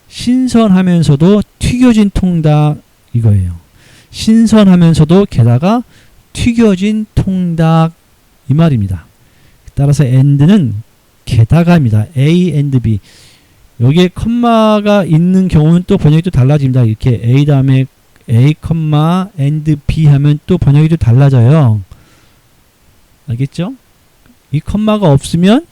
신선하면서도 튀겨진 통닭 이거예요. 신선하면서도 게다가 튀겨진 통닭 이 말입니다. 따라서 and는 게다가입니다. A and B. 여기에 컴마가 있는 경우는 또 번역이 또 달라집니다. 이렇게 A 다음에 A, and B 하면 또 번역이 또 달라져요. 알겠죠? 이 컴마가 없으면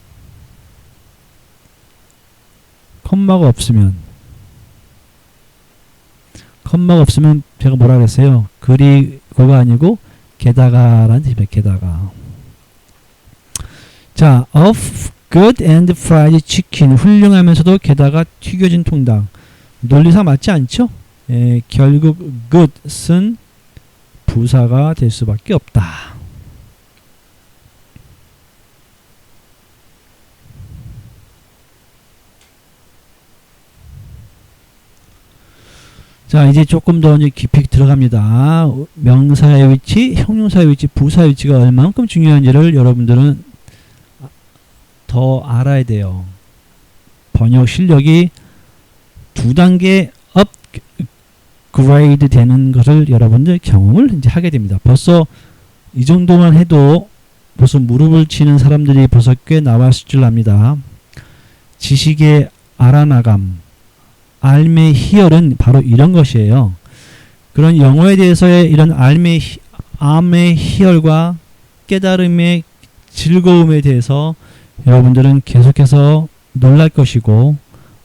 제가 뭐라 그랬어요? 그리고가 아니고 게다가라는 뜻입니다. 게다가. 자, of good and fried chicken. 훌륭하면서도 게다가 튀겨진 통닭. 논리상 맞지 않죠? 결국 good은 부사가 될 수밖에 없다. 자, 이제 조금 더 깊이 들어갑니다. 명사의 위치, 형용사의 위치, 부사의 위치가 얼마만큼 중요한지를 여러분들은 더 알아야 돼요. 번역 실력이 2단계 업그레이드 되는 것을 여러분들 경험을 이제 하게 됩니다. 벌써 이 정도만 해도 벌써 무릎을 치는 사람들이 벌써 꽤 나왔을 줄 압니다. 지식의 알아나감, 알매 희열은 바로 이런 것이에요. 그런 영어에 대해서의 이런 암의 희열과 깨달음의 즐거움에 대해서 여러분들은 계속해서 놀랄 것이고,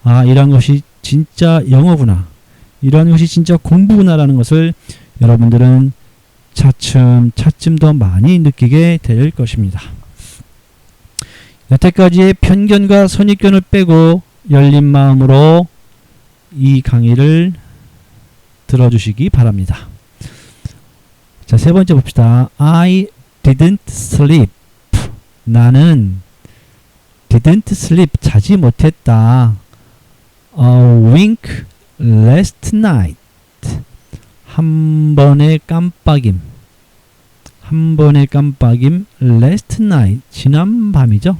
아, 이런 것이 진짜 영어구나, 이런 것이 진짜 공부구나라는 것을 여러분들은 차츰 더 많이 느끼게 될 것입니다. 여태까지의 편견과 선입견을 빼고 열린 마음으로 이 강의를 들어주시기 바랍니다. 자, 세 번째 봅시다. I didn't sleep. 나는 didn't sleep. 자지 못했다. A wink last night. 한 번의 깜빡임. last night. 지난 밤이죠.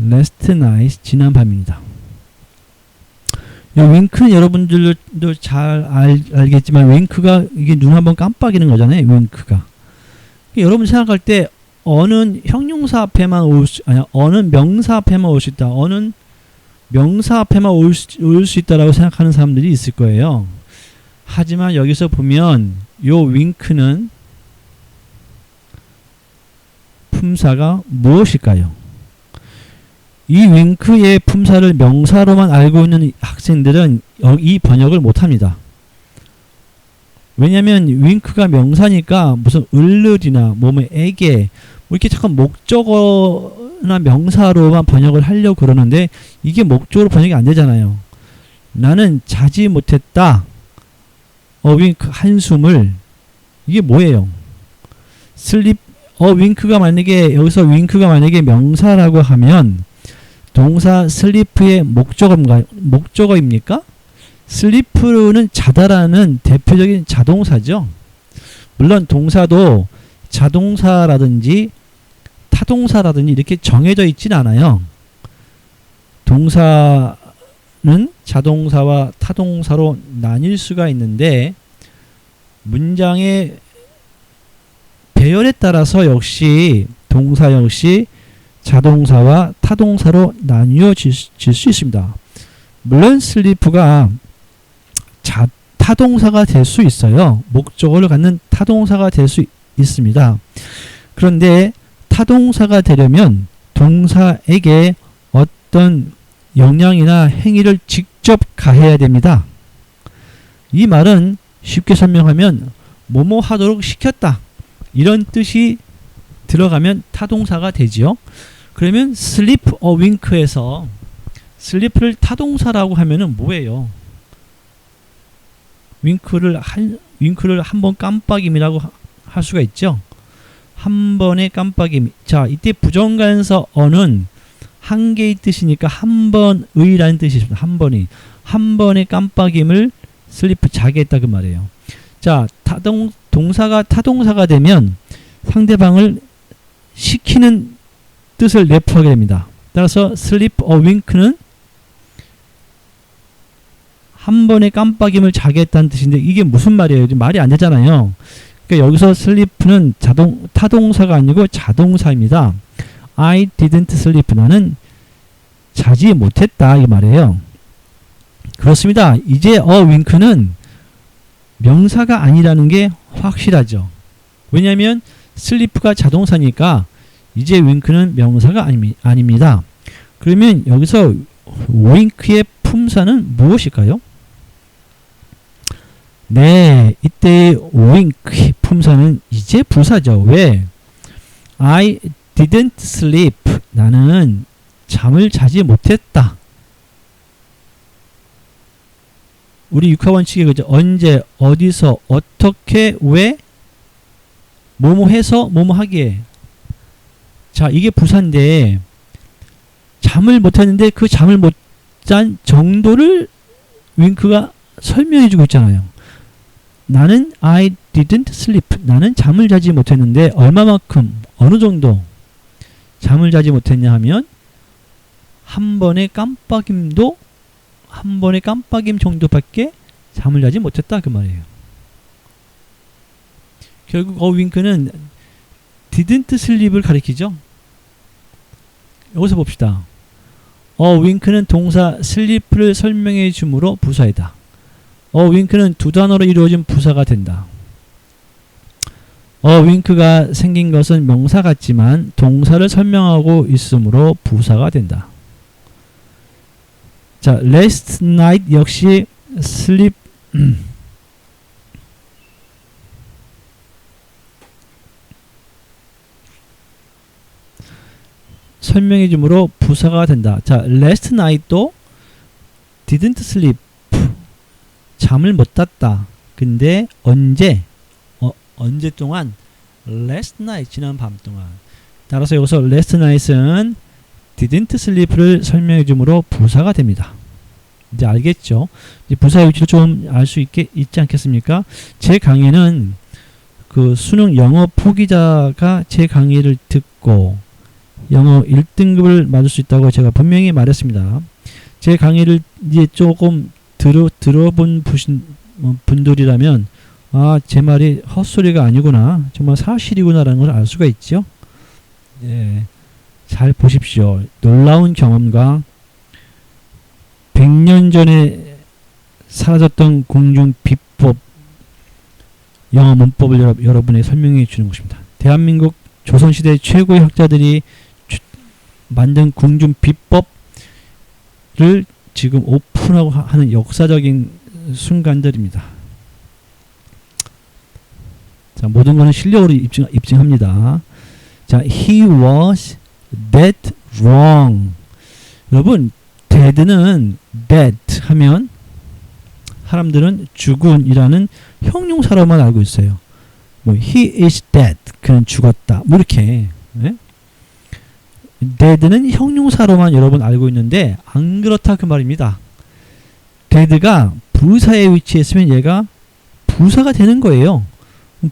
last night. 지난 밤입니다. 이 윙크는 여러분들도 잘 알겠지만 윙크가 이게 눈 한번 깜빡이는 거잖아요. 윙크가. 여러분 생각할 때 어는 형용사 앞에만 어는 명사 앞에만 올 수 있다. 어는 명사 앞에만 올 수 있다라고 생각하는 사람들이 있을 거예요. 하지만 여기서 보면 요 윙크는 품사가 무엇일까요? 이 윙크의 품사를 명사로만 알고 있는 학생들은 이 번역을 못합니다. 왜냐면 윙크가 명사니까 무슨 을르리나 에게 뭐 이렇게 잠깐 목적어나 명사로만 번역을 하려고 그러는데 이게 목적으로 번역이 안 되잖아요. 나는 자지 못했다. 윙크 한숨을 이게 뭐예요? 슬립 윙크가 만약에 여기서 윙크가 만약에 명사라고 하면 동사 슬리프의 목적어입니까? 슬리프는 자다라는 대표적인 자동사죠. 물론 동사도 자동사라든지 타동사라든지 이렇게 정해져 있진 않아요. 동사는 자동사와 타동사로 나뉠 수가 있는데 문장의 배열에 따라서 역시 동사 역시 자동사와 타동사로 나뉘어질 수 있습니다. 물론 슬리프가 타동사가 될 수 있어요. 목적어를 갖는 타동사가 될 수 있습니다. 그런데 타동사가 되려면 동사에게 어떤 영향이나 행위를 직접 가해야 됩니다. 이 말은 쉽게 설명하면 뭐뭐 하도록 시켰다. 이런 뜻이 들어가면 타동사가 되지요. 그러면 sleep or wink에서 슬리프를 타동사라고 하면은 뭐예요? 윙크를 한 번 깜빡임이라고 할 수가 있죠. 한 번의 깜빡임. 자, 이때 부정관사 어는 한 개의 뜻이니까 한 번의라는 뜻이 있습니다. 한 번이. 한 번의 깜빡임을 슬리프 자게 했다 그 말이에요. 자, 동사가 타동사가 되면 상대방을 시키는 뜻을 내포하게 됩니다. 따라서 sleep or wink는 한 번의 깜빡임을 자게 했다는 뜻인데 이게 무슨 말이에요? 말이 안 되잖아요. 그러니까 여기서 sleep는 타동사가 아니고 자동사입니다. I didn't sleep. 나는 자지 못했다 이 말이에요. 그렇습니다. 이제 wink는 명사가 아니라는 게 확실하죠. 왜냐하면 슬리프가 자동사니까 이제 윙크는 명사가 아닙니다. 그러면 여기서 윙크의 품사는 무엇일까요? 네, 이때 윙크의 품사는 이제 부사죠. 왜? I didn't sleep. 나는 잠을 자지 못했다. 우리 육하원칙에 그죠? 언제, 어디서, 어떻게, 왜, 뭐뭐 해서, 뭐뭐 하기에. 자, 이게 부사인데 잠을 못했는데 그 잠을 못 잔 정도를 윙크가 설명해주고 있잖아요. 나는 I didn't sleep. 나는 잠을 자지 못했는데 얼마만큼, 어느 정도 잠을 자지 못했냐 하면 한 번의 깜빡임 정도밖에 잠을 자지 못했다 그 말이에요. 결국 윙크는 didn't sleep을 가리키죠. 여기서 봅시다. 윙크는 동사 sleep를 설명해 주므로 부사이다. 윙크는 두 단어로 이루어진 부사가 된다. 윙크가 생긴 것은 명사 같지만 동사를 설명하고 있으므로 부사가 된다. 자, last night 역시 sleep 설명해 주므로 부사가 된다. 자, last night도 didn't sleep. 잠을 못 잤다. 근데 언제 동안? last night, 지난 밤 동안. 따라서 여기서 last night은 didn't sleep를 설명해 주므로 부사가 됩니다. 이제 알겠죠? 이제 부사의 위치를 좀 알 수 있지 않겠습니까? 제 강의는 그 수능 영어 포기자가 제 강의를 듣고 영어 1등급을 맞을 수 있다고 제가 분명히 말했습니다. 제 강의를 이제 조금 들어본 분들이라면 제 말이 헛소리가 아니구나, 정말 사실이구나 라는 걸 알 수가 있죠. 예, 잘 보십시오. 놀라운 경험과 100년 전에 사라졌던 공중 비법 영어 문법을 여러분에게 설명해 주는 것입니다. 대한민국 조선시대 최고의 학자들이 만든 공중 비법을 지금 오픈하고 하는 역사적인 순간들입니다. 자, 모든 것은 실력으로 입증합니다. 자, he was dead wrong. 여러분, dead는 dead 하면 사람들은 죽은이라는 형용사로만 알고 있어요. 뭐 he is dead, 그는 죽었다, 뭐 이렇게. 네? dead는 형용사로만 여러분 알고 있는데 안 그렇다 그 말입니다. dead가 부사의 위치에 있으면 얘가 부사가 되는 거예요.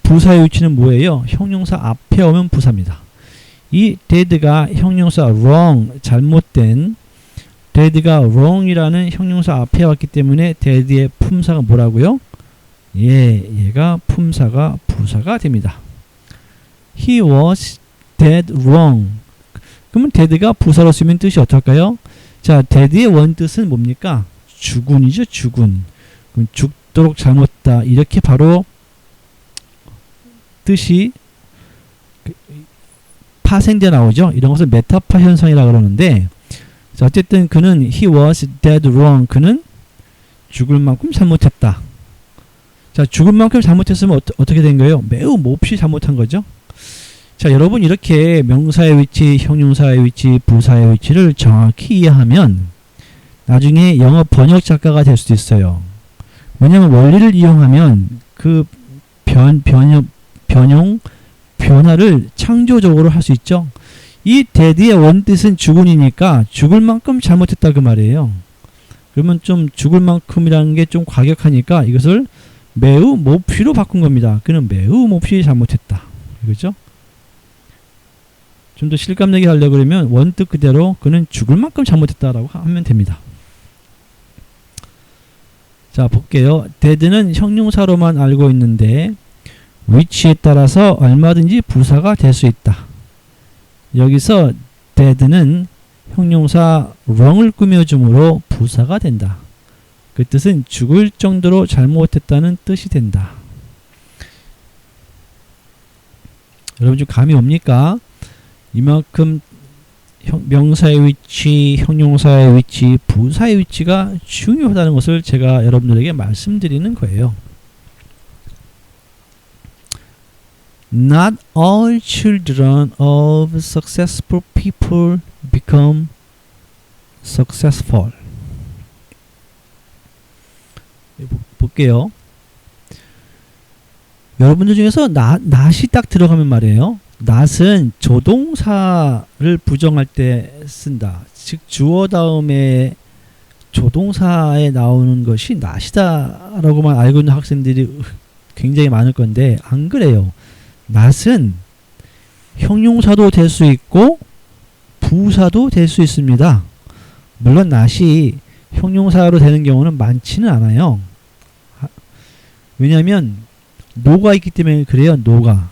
부사의 위치는 뭐예요? 형용사 앞에 오면 부사입니다. 이 dead가 형용사 wrong, 잘못된, dead가 wrong이라는 형용사 앞에 왔기 때문에 dead의 품사가 뭐라고요? 얘가 품사가 부사가 됩니다. He was dead wrong. 그러면 dead가 부사로 쓰면 뜻이 어떨까요? 자, dead의 원뜻은 뭡니까? 죽은이죠, 죽은. 그럼 죽도록 잘못다, 이렇게 바로 뜻이 파생되어 나오죠. 이런 것을 메타파 현상이라고 그러는데, 자, 어쨌든 그는 he was dead wrong. 그는 죽을 만큼 잘못했다. 자, 죽을 만큼 잘못했으면 어떻게 된 거예요? 매우 몹시 잘못한 거죠. 자, 여러분 이렇게 명사의 위치, 형용사의 위치, 부사의 위치를 정확히 이해하면 나중에 영어 번역 작가가 될 수도 있어요. 왜냐하면 원리를 이용하면 그 변화를 창조적으로 할 수 있죠. 이 dead의 원뜻은 죽은이니까 죽을 만큼 잘못했다 그 말이에요. 그러면 좀 죽을 만큼이라는 게 좀 과격하니까 이것을 매우 몹시로 바꾼 겁니다. 그는 매우 몹시 잘못했다. 그죠? 좀 더 실감나게 하려고 그러면 원뜻 그대로 그는 죽을 만큼 잘못했다라고 하면 됩니다. 자, 볼게요. dead는 형용사로만 알고 있는데 위치에 따라서 얼마든지 부사가 될 수 있다. 여기서 dead는 형용사 wrong을 꾸며줌으로 부사가 된다. 그 뜻은 죽을 정도로 잘못했다는 뜻이 된다. 여러분 좀 감이 옵니까? 이만큼 명사의 위치, 형용사의 위치, 부사의 위치가 중요하다는 것을 제가 여러분들에게 말씀드리는 거예요. Not all children of successful people become successful. 볼게요. 여러분들 중에서 not이 딱 들어가면 말이에요. not은 조동사를 부정할 때 쓴다. 즉 주어 다음에 조동사에 나오는 것이 not이다 라고만 알고 있는 학생들이 굉장히 많을 건데 안 그래요. not은 형용사도 될 수 있고 부사도 될 수 있습니다. 물론 not이 형용사로 되는 경우는 많지는 않아요. 왜냐하면 no가 있기 때문에 그래요. no가.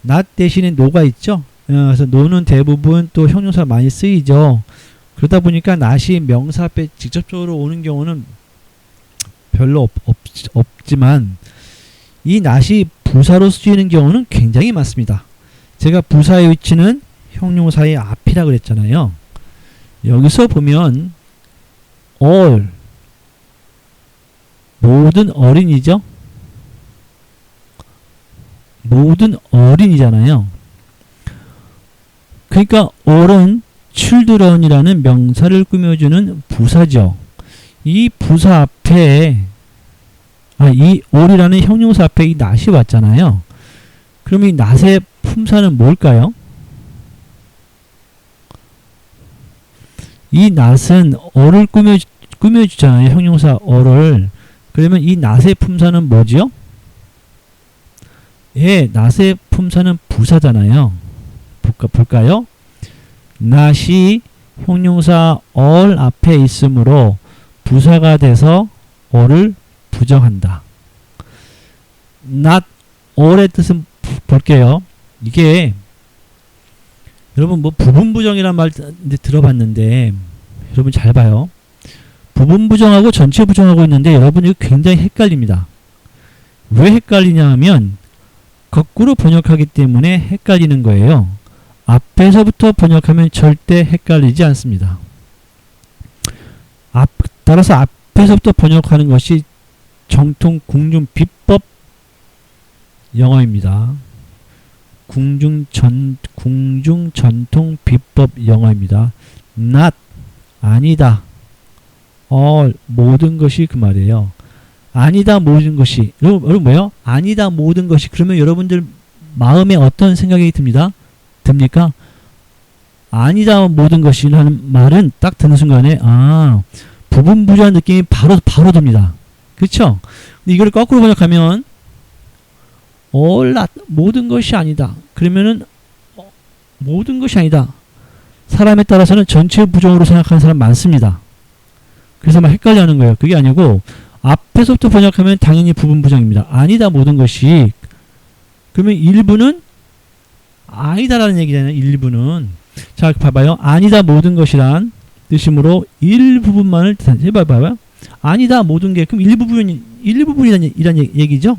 not 대신에 no가 있죠. 그래서 no는 대부분 또 형용사 많이 쓰이죠. 그러다 보니까 not이 명사 앞에 직접적으로 오는 경우는 별로 없지만 이 not이 부사로 쓰이는 경우는 굉장히 많습니다. 제가 부사의 위치는 형용사의 앞이라 그랬잖아요. 여기서 보면 all, 모든 어린이죠. 모든 어린이잖아요. 그러니까 all은 children이라는 명사를 꾸며주는 부사죠. 이 부사 앞에 이 all이라는 형용사 앞에 이 not이 왔잖아요. 그럼 이 not의 품사는 뭘까요? 이 not은 all을 꾸며주잖아요. 형용사 all을. 그러면 이 not의 품사는 뭐죠? 예, not의 품사는 부사잖아요. 볼까요? not이 형용사 all 앞에 있으므로 부사가 돼서 all을 부정한다. not all의 뜻은 볼게요. 이게 여러분 뭐 부분부정이란 말 들어봤는데 여러분 잘 봐요. 부분부정하고 전체부정하고 있는데 여러분 이거 굉장히 헷갈립니다. 왜 헷갈리냐 하면 거꾸로 번역하기 때문에 헷갈리는 거예요. 앞에서부터 번역하면 절대 헷갈리지 않습니다. 따라서 앞에서부터 번역하는 것이 정통 궁중 비법 영어입니다. 궁중 전통 비법 영어입니다. not 아니다. all 모든 것이 그 말이에요. 아니다 모든 것이 여러분 뭐예요? 아니다 모든 것이 그러면 여러분들 마음에 어떤 생각이 듭니까? 아니다 모든 것이라는 말은 딱 듣는 순간에 부분부정한 느낌이 바로 듭니다. 그렇죠? 근데 이걸 거꾸로 번역하면 all not 모든 것이 아니다. 그러면은 모든 것이 아니다. 사람에 따라서는 전체 부정으로 생각하는 사람 많습니다. 그래서 막 헷갈려하는 거예요. 그게 아니고 앞에서부터 번역하면 당연히 부분부정입니다. 아니다 모든 것이 그러면 일부는 아니다라는 얘기잖아요. 일부는 자 봐봐요. 아니다 모든 것이란 뜻이므로 일부분만을 해봐요. 아니다 모든 게 그럼 일부분이란 얘기죠.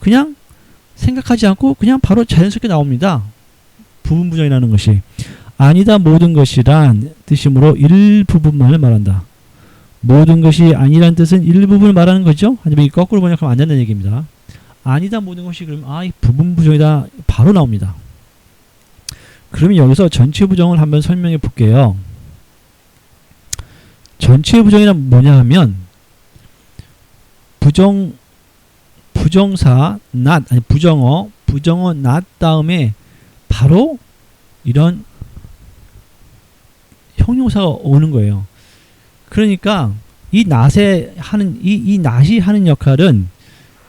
그냥 생각하지 않고 그냥 바로 자연스럽게 나옵니다. 부분부정이라는 것이 아니다 모든 것이란 뜻이므로 일부분만을 말한다. 모든 것이 아니란 뜻은 일부분을 말하는 거죠. 하지만 이 거꾸로 번역하면 안 된다는 얘기입니다. 아니다 모든 것이 그러면 이 부분부정이다 바로 나옵니다. 그러면 여기서 전체부정을 한번 설명해 볼게요. 전체부정이란 뭐냐 하면 부정사 not 아니 부정어 not 다음에 바로 이런 형용사가 오는 거예요. 그러니까 이 not이 하는 역할은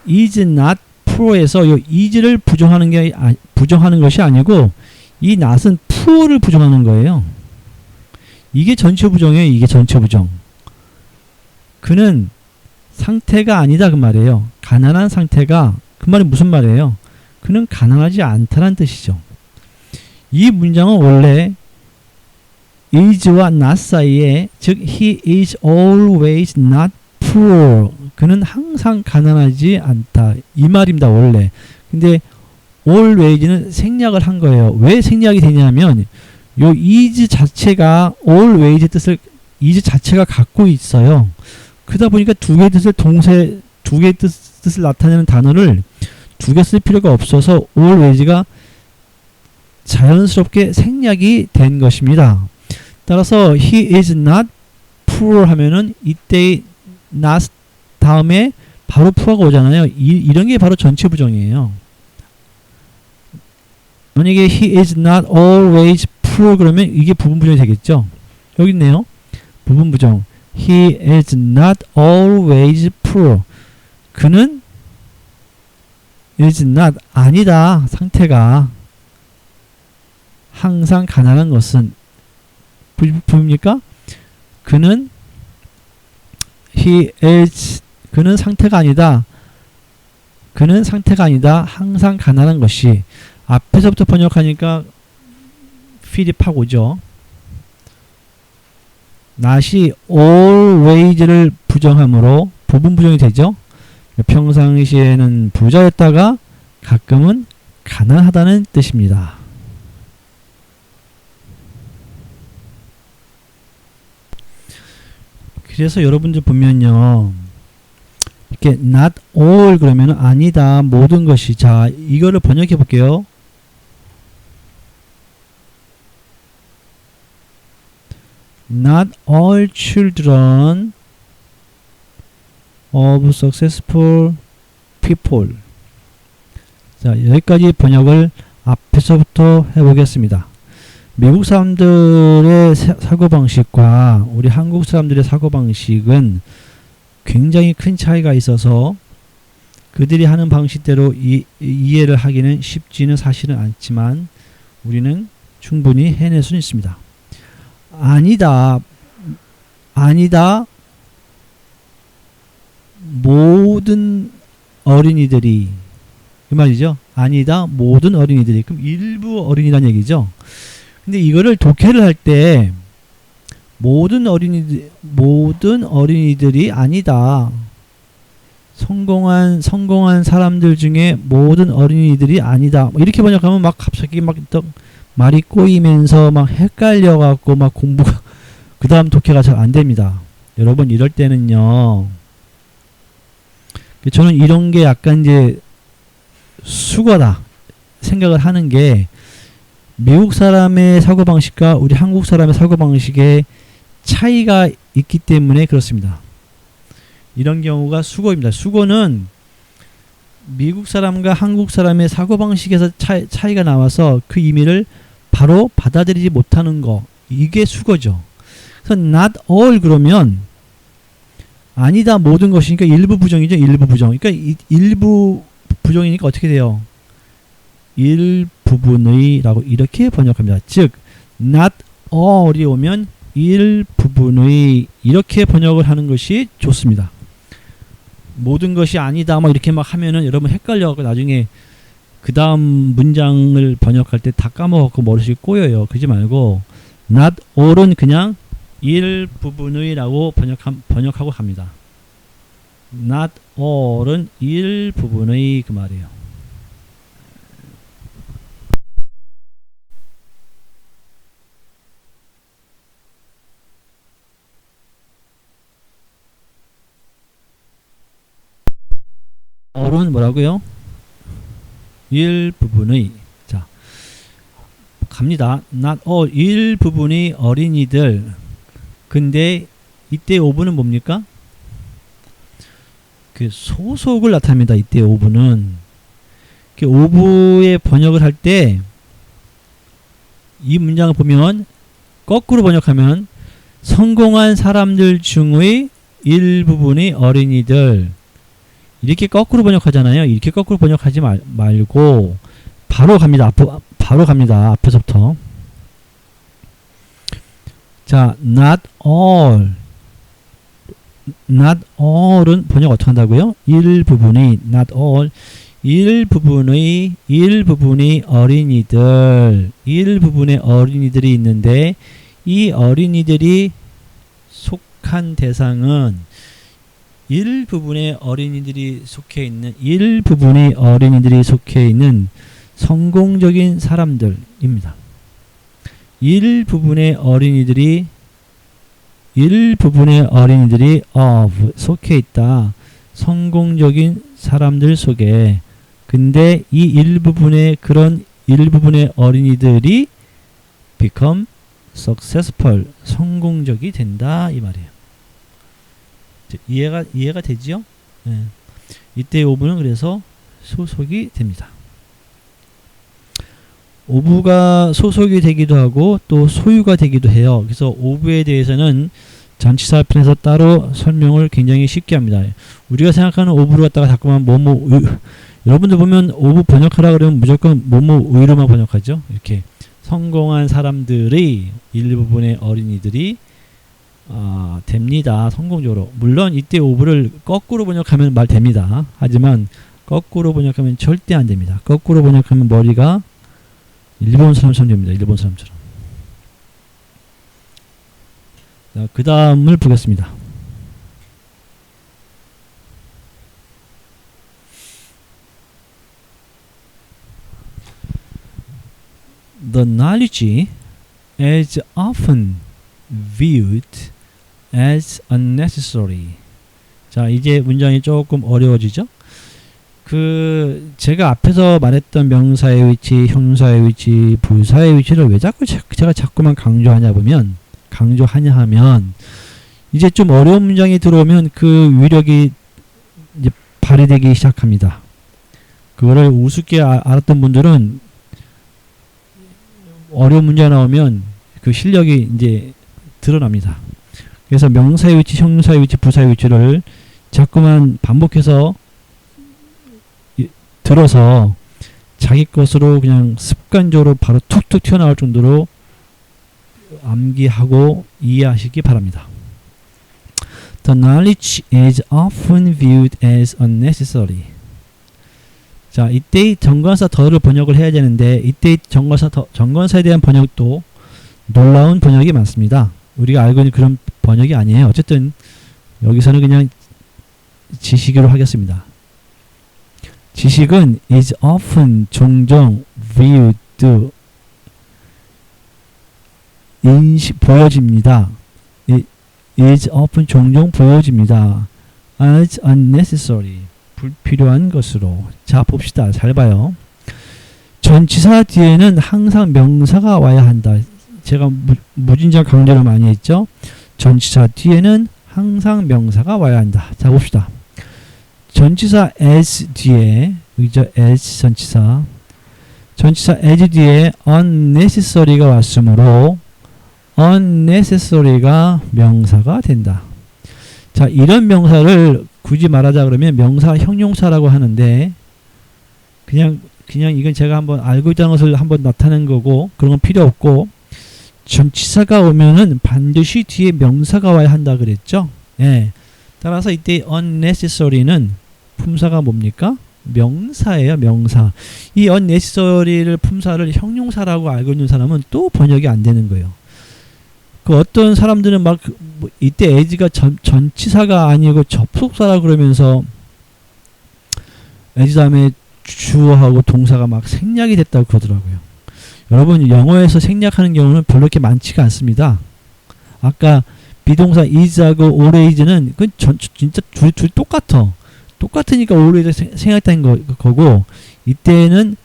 is not pro에서 이 is를 부정하는 것이 아니고 이 not은 pro를 부정하는 거예요. 이게 전체 부정이에요. 이게 전체 부정. 그는 상태가 아니다 그 말이에요. 가난한 상태가 그 말이 무슨 말이에요? 그는 가난하지 않다는 뜻이죠. 이 문장은 원래 is와 not 사이에 즉 he is always not poor 그는 항상 가난하지 않다 이 말입니다. 원래. 근데 always는 생략을 한 거예요. 왜 생략이 되냐면 요 is 자체가 always 뜻을 is 자체가 갖고 있어요. 그러다 보니까 두 개의 뜻을 나타내는 단어를 두 개 쓸 필요가 없어서 always가 자연스럽게 생략이 된 것입니다. 따라서 he is not poor 하면은 이때의 not 다음에 바로 poor가 오잖아요. 이런 게 바로 전체 부정이에요. 만약에 he is not always poor 그러면 이게 부분부정이 되겠죠. 여기 있네요. 부분부정. he is not always poor. 그는 is not 아니다. 상태가 항상 가난한 것은 보입니까? 그는 그는 상태가 아니다. 그는 상태가 아니다. 항상 가난한 것이 앞에서부터 번역하니까 필이 팍 오죠. not이 always를 부정하므로 부분 부정이 되죠. 평상시에는 부자였다가 가끔은 가난하다는 뜻입니다. 그래서 여러분들 보면요. 이렇게 not all 그러면 아니다 모든 것이 자 이거를 번역해 볼게요. Not all children of successful people. 자, 여기까지 번역을 앞에서부터 해보겠습니다. 미국 사람들의 사고방식과 우리 한국 사람들의 사고방식은 굉장히 큰 차이가 있어서 그들이 하는 방식대로 이해를 하기는 쉽지는 사실은 않지만 우리는 충분히 해낼 수는 있습니다. 아니다 모든 어린이들이 그 말이죠. 아니다. 모든 어린이들이. 그럼 일부 어린이란 얘기죠. 근데 이거를 독해를 할 때 모든 어린이들이 아니다. 성공한 사람들 중에 모든 어린이들이 아니다. 뭐 이렇게 번역하면 막 갑자기 막 말이 꼬이면서 막 헷갈려 갖고 막 공부가 그 다음 독해가 잘 안 됩니다. 여러분 이럴 때는요. 저는 이런 게 약간 이제 수거다 생각을 하는 게 미국 사람의 사고방식과 우리 한국 사람의 사고방식에 차이가 있기 때문에 그렇습니다. 이런 경우가 수거입니다. 수거는 미국 사람과 한국 사람의 사고방식에서 차이가 나와서 그 의미를 바로 받아들이지 못하는 거. 이게 수거죠. 그래서 not all 그러면 아니다 모든 것이니까 일부 부정이죠. 일부 부정. 그러니까 일부 부정이니까 어떻게 돼요? 일부분의 라고 이렇게 번역합니다. 즉 not all이 오면 일부분의 이렇게 번역을 하는 것이 좋습니다. 모든 것이 아니다 막 이렇게 막 하면은 여러분 헷갈려갖고 나중에 그 다음 문장을 번역할 때 다 까먹었고 머릿속이 꼬여요. 그러지 말고 not all은 그냥 일부분의 라고 번역하고 갑니다. not all은 일부분의 그 말이에요. all은 뭐라고요? 일부분의. 자, 갑니다. not all 일부분의 어린이들. 근데 이때 오브는 뭡니까? 그 소속을 나타냅니다. 이때 오브는 오브의 번역을 할 때 이 문장을 보면 거꾸로 번역하면 성공한 사람들 중의 일부분의 어린이들 이렇게 거꾸로 번역하잖아요. 이렇게 거꾸로 번역하지 말고 바로 갑니다. 바로 갑니다. 앞에서부터. 자, not all. not all은 번역 어떻게 한다고요? 일부분의 not all. 일부분의 어린이들. 일부분의 어린이들이 있는데 이 어린이들이 속한 대상은 일부분의 어린이들이 속해 있는 성공적인 사람들입니다. 일부분의 어린이들이 속해 있다. 성공적인 사람들 속에. 근데 이 일부분의 어린이들이 become successful. 성공적이 된다 이 말이에요. 이해가 되지요? 네. 이때 오브는 그래서 소속이 됩니다. 오브가 소속이 되기도 하고 또 소유가 되기도 해요. 그래서 오브에 대해서는 전치사 편에서 따로 설명을 굉장히 쉽게 합니다. 우리가 생각하는 오브를 갖다가 자꾸만 여러분들 보면 오브 번역하라 그러면 무조건 의로만 번역하죠. 이렇게 성공한 사람들의 일부분의 어린이들이 됩니다. 성공적으로. 물론 이때 오브를 거꾸로 번역하면 말 됩니다. 하지만 거꾸로 번역하면 절대 안 됩니다. 거꾸로 번역하면 머리가 일본 사람처럼 됩니다. 일본 사람처럼. 자, 그 다음을 보겠습니다. The knowledge is often viewed as unnecessary. 자, 이제 문장이 조금 어려워지죠? 제가 앞에서 말했던 명사의 위치, 형용사의 위치, 부사의 위치를 왜 제가 자꾸만 강조하냐 하면 이제 좀 어려운 문장이 들어오면 그 위력이 이제 발휘되기 시작합니다. 그거를 우습게 알았던 분들은 어려운 문제 나오면 그 실력이 이제 드러납니다. 그래서 명사의 위치, 형용사의 위치, 부사의 위치를 자꾸만 반복해서 들어서 자기 것으로 그냥 습관적으로 바로 툭툭 튀어나올 정도로 암기하고 이해하시기 바랍니다. The knowledge is often viewed as unnecessary. 자, 이때의 정관사 더를 번역을 해야 되는데 이때의 정관사에 대한 번역도 놀라운 번역이 많습니다. 우리가 알고 있는 그런 번역이 아니에요. 어쨌든 여기서는 그냥 지식으로 하겠습니다. 지식은 is often 종종 viewed 보여집니다. is often 종종 보여집니다. as unnecessary 불필요한 것으로. 자, 봅시다. 잘 봐요. 전치사 뒤에는 항상 명사가 와야 한다. 제가 무진장 강조를 많이 했죠. 전치사 뒤에는 항상 명사가 와야 한다. 자, 봅시다. 전치사 as 뒤에 여기죠. as 전치사 as 뒤에 unnecessary가 왔으므로 unnecessary가 명사가 된다. 자, 이런 명사를 굳이 말하자 그러면 명사 형용사라고 하는데 그냥 이건 제가 한번 알고 있다는 것을 한번 나타낸 거고 그런 건 필요 없고 전치사가 오면은 반드시 뒤에 명사가 와야 한다 그랬죠. 예. 따라서 이때 unnecessary는 품사가 뭡니까? 명사예요. 명사. 이 unnecessary를 품사를 형용사라고 알고 있는 사람은 또 번역이 안 되는 거예요. 그 어떤 사람들은 막 이때 as가 전치사가 아니고 접속사라 그러면서 as 다음에 주어하고 동사가 막 생략이 됐다고 그러더라고요. 여러분 영어에서 생략하는 경우는 별로 그렇게 많지가 않습니다. 아까 비동사 is하고 always는 그 진짜 둘 똑같아. 똑같으니까 always 생략된 거고 이때는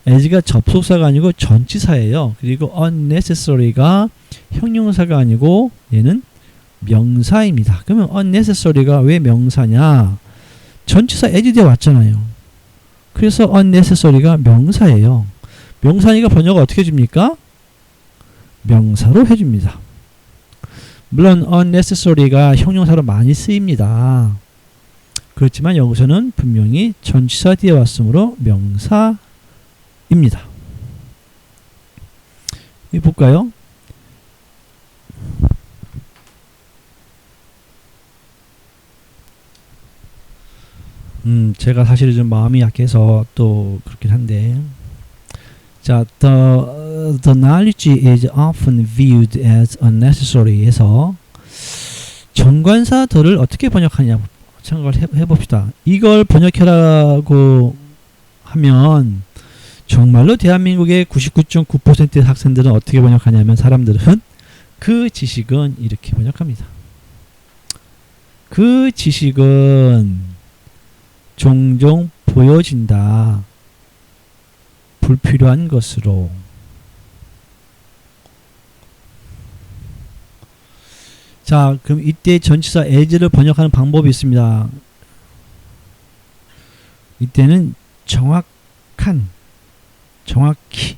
as가 접속사가 아니고 전치사예요. 그리고 unnecessary가 형용사가 아니고 얘는 명사입니다. 그러면 unnecessary가 왜 명사냐? 전치사 as 뒤에 왔잖아요. 그래서 unnecessary가 명사예요. 명사니까 번역을 어떻게 해줍니까? 명사로 해줍니다. 물론 unnecessary가 형용사로 많이 쓰입니다. 그렇지만 여기서는 분명히 전치사 뒤에 왔으므로 명사입니다. 이 볼까요? 제가 사실 좀 마음이 약해서 또 그렇긴 한데 자, the knowledge is often viewed as unnecessary 해서 정관사 더를 어떻게 번역하냐 생각을 해봅시다. 이걸 번역해라고 하면 정말로 대한민국의 99.9%의 학생들은 어떻게 번역하냐면 사람들은 그 지식은 이렇게 번역합니다. 그 지식은 종종 보여진다. 불필요한 것으로. 자, 그럼 이때 전치사 as를 번역하는 방법이 있습니다. 이때는 정확히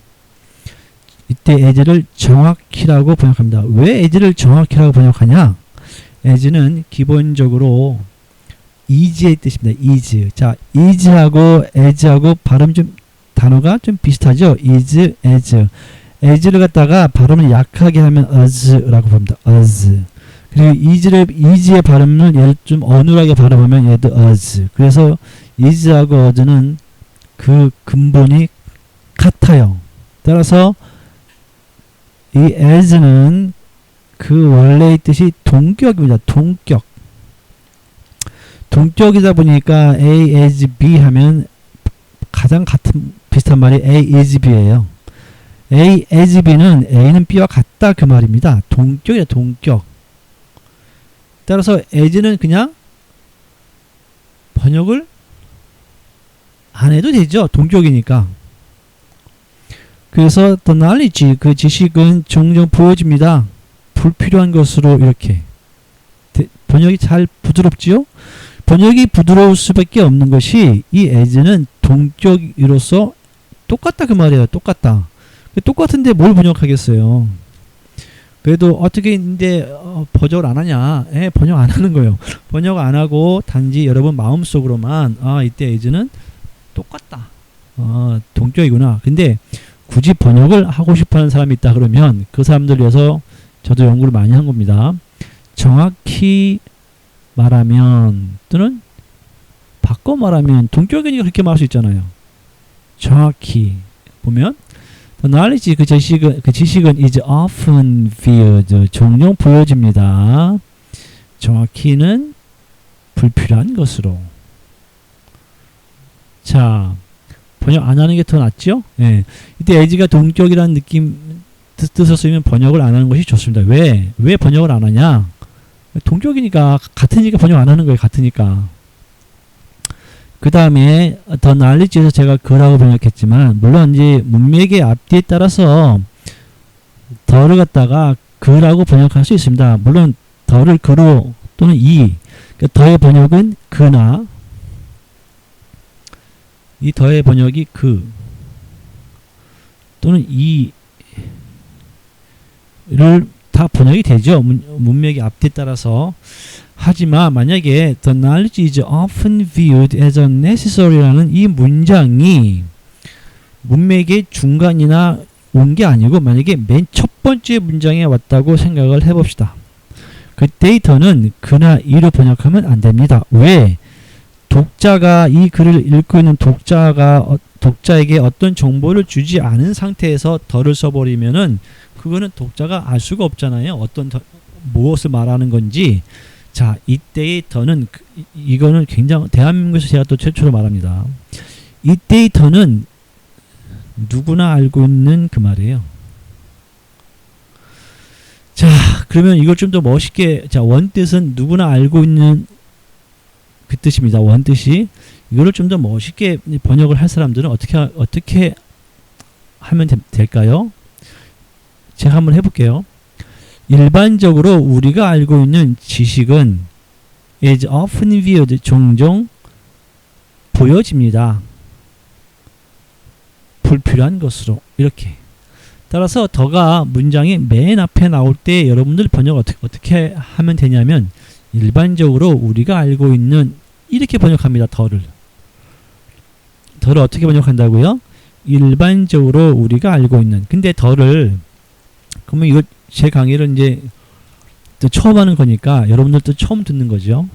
이때 as를 정확히라고 번역합니다. 왜 as를 정확히라고 번역하냐? as는 기본적으로 is의 뜻입니다. is. 자, is하고 as하고 발음 좀 단어가 좀 비슷하죠? is, as. as를 갖다가 발음을 약하게 하면 as라고 부릅니다. as. 그리고 is의 발음을 얘를 좀 어눌하게 발음하면 얘도 as. 그래서 is하고 as는 그 근본이 같아요. 따라서 이 as는 그 원래의 뜻이 동격입니다. 동격이다 보니까 A as B 하면 가장 비슷한 말이 A is B예요. A as B는 A는 B와 같다 그 말입니다. 동격이다. 동격. 따라서 as는 그냥 번역을 안 해도 되죠. 동격이니까. 그래서 the knowledge 그 지식은 종종 보여집니다. 불필요한 것으로 이렇게 번역이 잘 부드럽지요? 번역이 부드러울 수밖에 없는 것이 이 as는 동격으로서 똑같다 그 말이에요. 똑같다. 똑같은데 뭘 번역하겠어요. 그래도 어떻게 근데 번역을 안 하냐? 번역 안 하는 거예요. 번역 안 하고 단지 여러분 마음속으로만 이때 as는 똑같다. 동격이구나. 근데 굳이 번역을 하고 싶어하는 사람이 있다 그러면 그 사람들 위해서 저도 연구를 많이 한 겁니다. 정확히 말하면 또는 바꿔 말하면 동격이니까 그렇게 말할 수 있잖아요. 정확히 보면 the knowledge 그 지식은 is often viewed 종종 보여집니다. 정확히는 불필요한 것으로. 자, 번역 안 하는 게 더 낫죠? 예. 이때 as가 동격이라는 느낌 뜻을 쓰면 번역을 안 하는 것이 좋습니다. 왜 번역을 안 하냐? 동격이니까 같으니까 번역 안 하는 거예요. 같으니까. 그 다음에 더 knowledge에서 제가 그라고 번역했지만 물론 이제 문맥의 앞뒤에 따라서 더를 갖다가 그라고 번역할 수 있습니다. 물론 더를 그로 또는 이 그러니까 더의 번역은 그나 이 더의 번역이 그 또는 이를 다 번역이 되죠. 문맥의 앞뒤에 따라서. 하지만 만약에 the knowledge is often viewed as unnecessary라는 이 문장이 문맥의 중간이나 온 게 아니고 만약에 맨 첫 번째 문장에 왔다고 생각을 해봅시다. 그 데이터는 그나 이로 번역하면 안 됩니다. 왜? 독자가 이 글을 읽고 있는 독자에게 어떤 정보를 주지 않은 상태에서 더를 써버리면은 그거는 독자가 알 수가 없잖아요. 무엇을 말하는 건지. 자, 이때의 더는 이거는 굉장히 대한민국에서 제가 또 최초로 말합니다. 이때의 더는 누구나 알고 있는 그 말이에요. 자, 그러면 이걸 좀 더 멋있게 자, 원뜻은 누구나 알고 있는 그 뜻입니다. 원뜻이 이거를 좀 더 멋있게 번역을 할 사람들은 어떻게 하면 될까요? 제가 한번 해볼게요. 일반적으로 우리가 알고 있는 지식은 is often viewed 종종 보여집니다. 불필요한 것으로 이렇게. 따라서 더가 문장의 맨 앞에 나올 때 여러분들 번역 어떻게 하면 되냐면 일반적으로 우리가 알고 있는 이렇게 번역합니다. 더를 어떻게 번역한다고요? 일반적으로 우리가 알고 있는. 근데 더를 그러면 이거 제 강의를 이제 또 처음 하는 거니까 여러분들도 처음 듣는 거죠.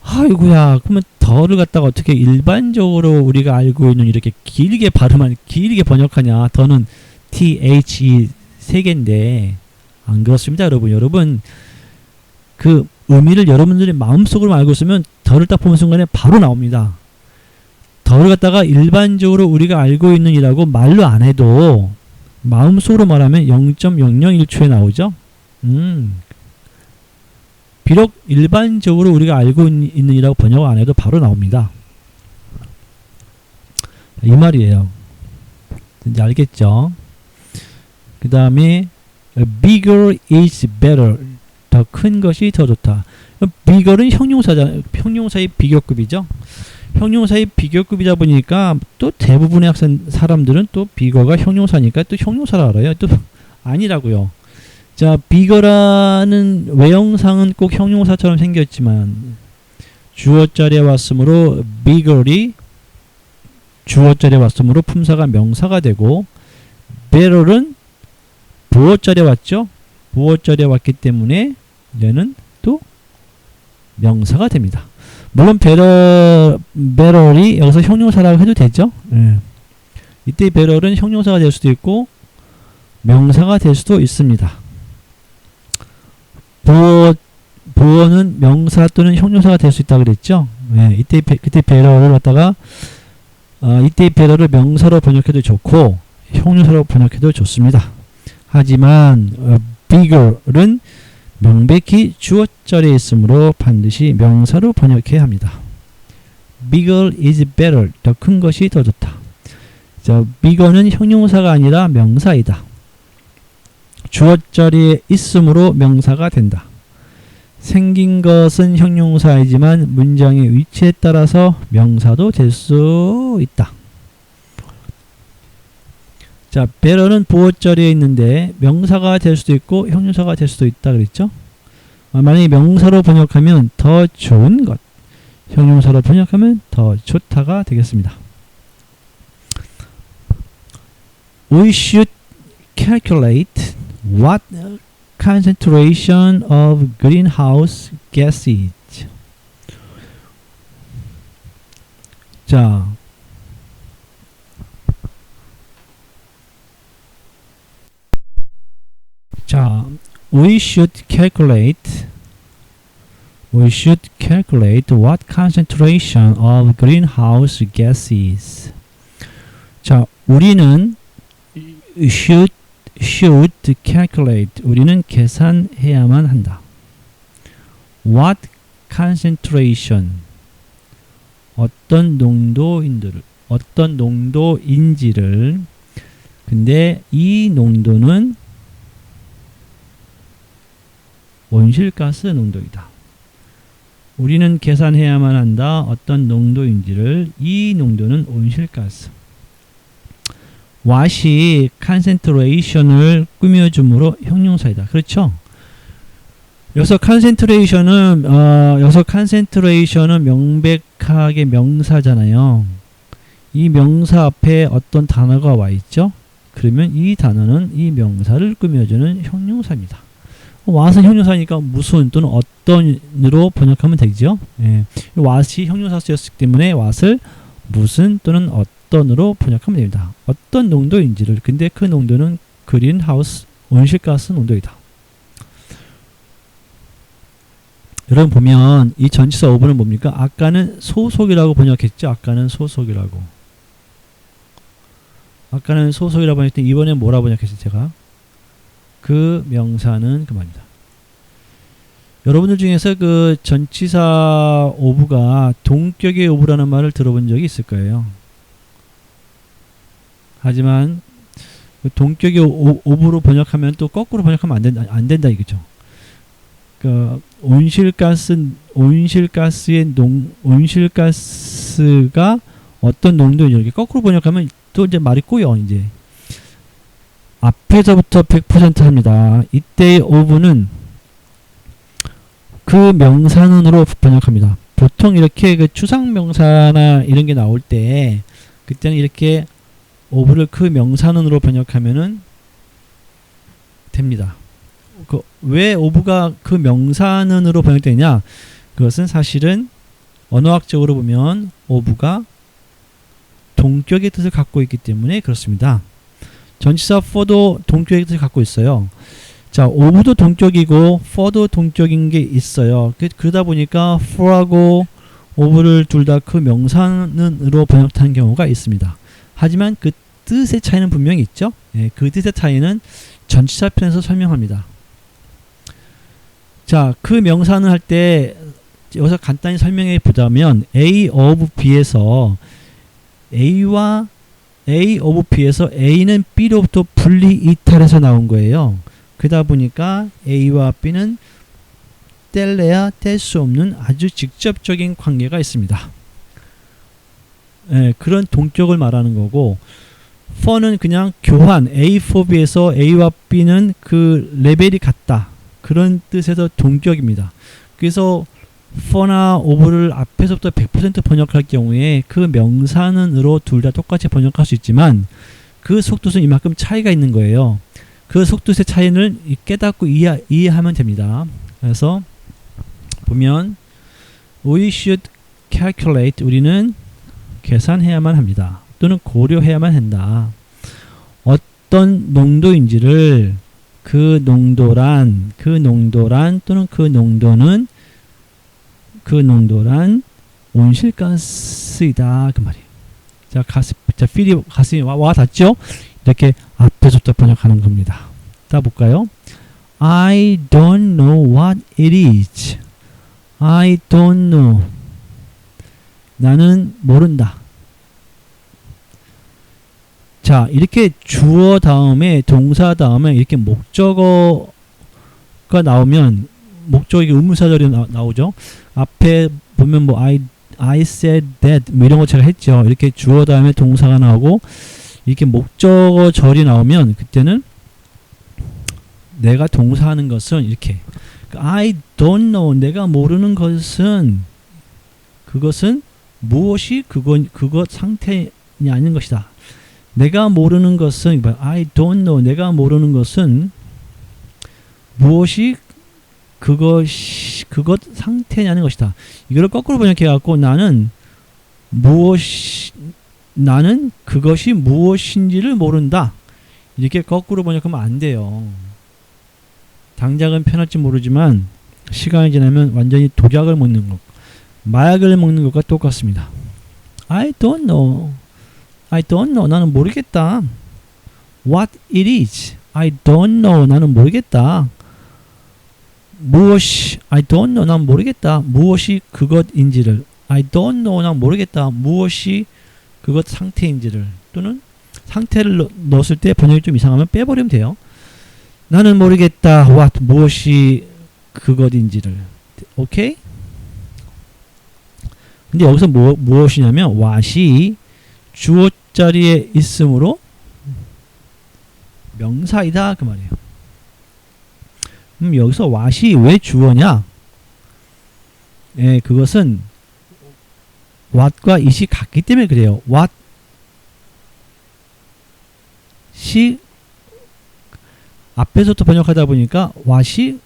아이고야, 그러면 더를 갖다가 어떻게 일반적으로 우리가 알고 있는 이렇게 길게 번역하냐? 더는 THE 세 개인데 안 그렇습니다, 여러분. 여러분 그 의미를 여러분들이 마음속으로 알고 있으면 더를 딱 보는 순간에 바로 나옵니다. 더를 갖다가 일반적으로 우리가 알고 있는 이라고 말로 안 해도 마음속으로 말하면 0.001초에 나오죠. 비록 일반적으로 우리가 알고 있는 이라고 번역 안 해도 바로 나옵니다. 이 말이에요. 이제 알겠죠? 그 다음에 bigger is better. 더 큰 것이 더 좋다. bigger은 형용사의 비교급이죠. 형용사의 비교급이다 보니까 또 대부분의 사람들은 또 bigger가 형용사니까 또 형용사를 알아요. 또 아니라고요. 자, bigger라는 외형상은 꼭 형용사처럼 생겼지만 주어자리에 왔으므로 bigger이 주어자리에 왔으므로 품사가 명사가 되고 better은 보어자리에 왔죠. 보어자리에 왔기 때문에 얘는 또 명사가 됩니다. 물론 better이 여기서 형용사라고 해도 되죠. 예. 이때 better은 형용사가 될 수도 있고 명사가 될 수도 있습니다. 보어는 명사 또는 형용사가 될 수 있다 그랬죠. 예. 그때 better를 갖다가 이때 better를 명사로 번역해도 좋고 형용사로 번역해도 좋습니다. 하지만 bigger은 명백히 주어자리에 있으므로 반드시 명사로 번역해야 합니다. bigger is better. 더 큰 것이 더 좋다. 자, bigger는 형용사가 아니라 명사이다. 주어자리에 있으므로 명사가 된다. 생긴 것은 형용사이지만 문장의 위치에 따라서 명사도 될 수 있다. 자, better는 보어자리에 있는데 명사가 될 수도 있고 형용사가 될 수도 있다 그랬죠. 만약에 명사로 번역하면 더 좋은 것, 형용사로 번역하면 더 좋다가 되겠습니다. We should calculate what concentration of greenhouse gases. 자, 자, we should calculate what concentration of greenhouse gases. 자, 우리는 should calculate, 우리는 계산해야만 한다. what concentration, 어떤 농도인지를, 근데 이 농도는 온실가스 농도이다. 우리는 계산해야만 한다. 어떤 농도인지를. 이 농도는 온실가스. what이 concentration을 꾸며줌으로 형용사이다. 그렇죠? 여기서 concentration은 명백하게 명사잖아요. 이 명사 앞에 어떤 단어가 와 있죠? 그러면 이 단어는 이 명사를 꾸며주는 형용사입니다. what은 형용사니까 무슨 또는 어떤으로 번역하면 되죠. 예. what이 형용사 쓰였기 때문에 what을 무슨 또는 어떤으로 번역하면 됩니다. 어떤 농도인지를. 근데 그 농도는 그린하우스 온실가스 농도이다. 여러분 보면 이 전치사 오브는 뭡니까? 아까는 소속이라고 번역했죠. 아까는 소속이라고 번역했더니 이번엔 뭐라 번역했어요? 제가 그 명사는 그 말입니다. 여러분들 중에서 그 전치사 오브가 동격의 오브라는 말을 들어본 적이 있을 거예요. 하지만 그 동격의 오브로 번역하면 또 거꾸로 번역하면 안 된다 이거죠. 그 온실가스가 어떤 농도인지 이렇게 거꾸로 번역하면 또 이제 말이 꼬여. 이제 앞에서부터 100% 합니다. 이때의 오브는 그 명사는으로 번역합니다. 보통 이렇게 그 추상명사나 이런 게 나올 때 그때는 이렇게 오브를 그 명사는으로 번역하면은 됩니다. 왜 오브가 그 명사는으로 번역되냐? 그것은 사실은 언어학적으로 보면 오브가 동격의 뜻을 갖고 있기 때문에 그렇습니다. 전치사 for도 동격의 뜻을 갖고 있어요. 자, 오브도 동격이고 for도 동격인 게 있어요. 그러다 보니까 for하고 오브를 둘 다 그 명사는으로 번역하는 경우가 있습니다. 하지만 그 뜻의 차이는 분명히 있죠. 예, 그 뜻의 차이는 전치사 편에서 설명합니다. 자, 그 명사는 할 때 여기서 간단히 설명해 보자면 A of B에서 A of B에서 A는 B로부터 분리 이탈해서 나온 거예요. 그러다 보니까 A와 B는 뗄래야 뗄 수 없는 아주 직접적인 관계가 있습니다. 예, 그런 동격을 말하는 거고, for는 그냥 교환, A for B에서 A와 B는 그 레벨이 같다. 그런 뜻에서 동격입니다. 그래서 for나 over를 앞에서부터 100% 번역할 경우에 그 명사는으로 둘 다 똑같이 번역할 수 있지만 그 속뜻은 이만큼 차이가 있는 거예요. 그 속뜻의 차이를 깨닫고 이해하면 됩니다. 그래서 보면 we should calculate, 우리는 계산해야만 합니다. 또는 고려해야만 한다. 어떤 농도인지를 그 농도란 또는 그 농도란 온실가스이다. 그 말이에요. 자, 가슴이 와 닿죠? 이렇게 앞에서부터 번역하는 겁니다. 다 볼까요? I don't know what it is. I don't know. 나는 모른다. 자, 이렇게 주어 다음에 동사 다음에 이렇게 목적어가 나오면 목적이 의문사절이 나오죠. 앞에 보면 뭐 I said that 뭐 이런 거 제가 했죠. 이렇게 주어 다음에 동사가 나오고 이렇게 목적어절이 나오면 그때는 내가 동사하는 것은 이렇게 I don't know, 내가 모르는 것은 그것은 무엇이 그것 상태냐 아닌 것이다. 내가 모르는 것은 I don't know, 내가 모르는 것은 무엇이 그것 상태냐는 것이다. 이걸 거꾸로 번역해 갖고 나는 나는 그것이 무엇인지를 모른다. 이렇게 거꾸로 번역하면 안 돼요. 당장은 편할지 모르지만 시간이 지나면 완전히 독약을 먹는 것, 마약을 먹는 것과 똑같습니다. I don't know. I don't know. 나는 모르겠다. What it is. I don't know. 나는 모르겠다. 무엇이 I don't know. 난 모르겠다. 무엇이 그것인지를 I don't know. 난 모르겠다. 무엇이 그것 상태인지를 또는 상태를 넣었을 때 번역이 좀 이상하면 빼버리면 돼요. 나는 모르겠다. What 무엇이 그것인지를. 오케이? 근데 여기서 무엇이냐면 what이 주어 자리에 있으므로 명사이다 그 말이에요. 여기서 what이 왜 주어냐? 예, 그것은 what과 it이 같기 때문에 그래요. what이 앞에서부터 번역하다 보니까 what이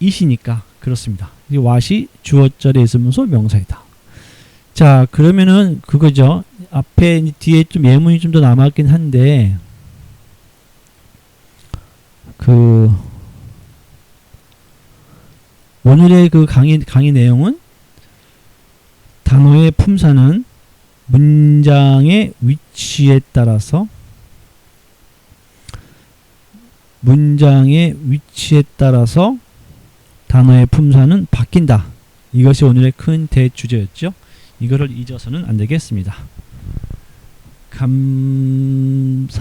it이니까 그렇습니다. 이 what이 주어 자리에 있으면서 명사이다. 자, 그러면은 그거죠. 앞에 뒤에 좀 예문이 좀 더 남았긴 한데 그 오늘의 그 강의 내용은 단어의 품사는 문장의 위치에 따라서 단어의 품사는 바뀐다. 이것이 오늘의 큰 대주제였죠. 이거를 잊어서는 안 되겠습니다. 감사합니다.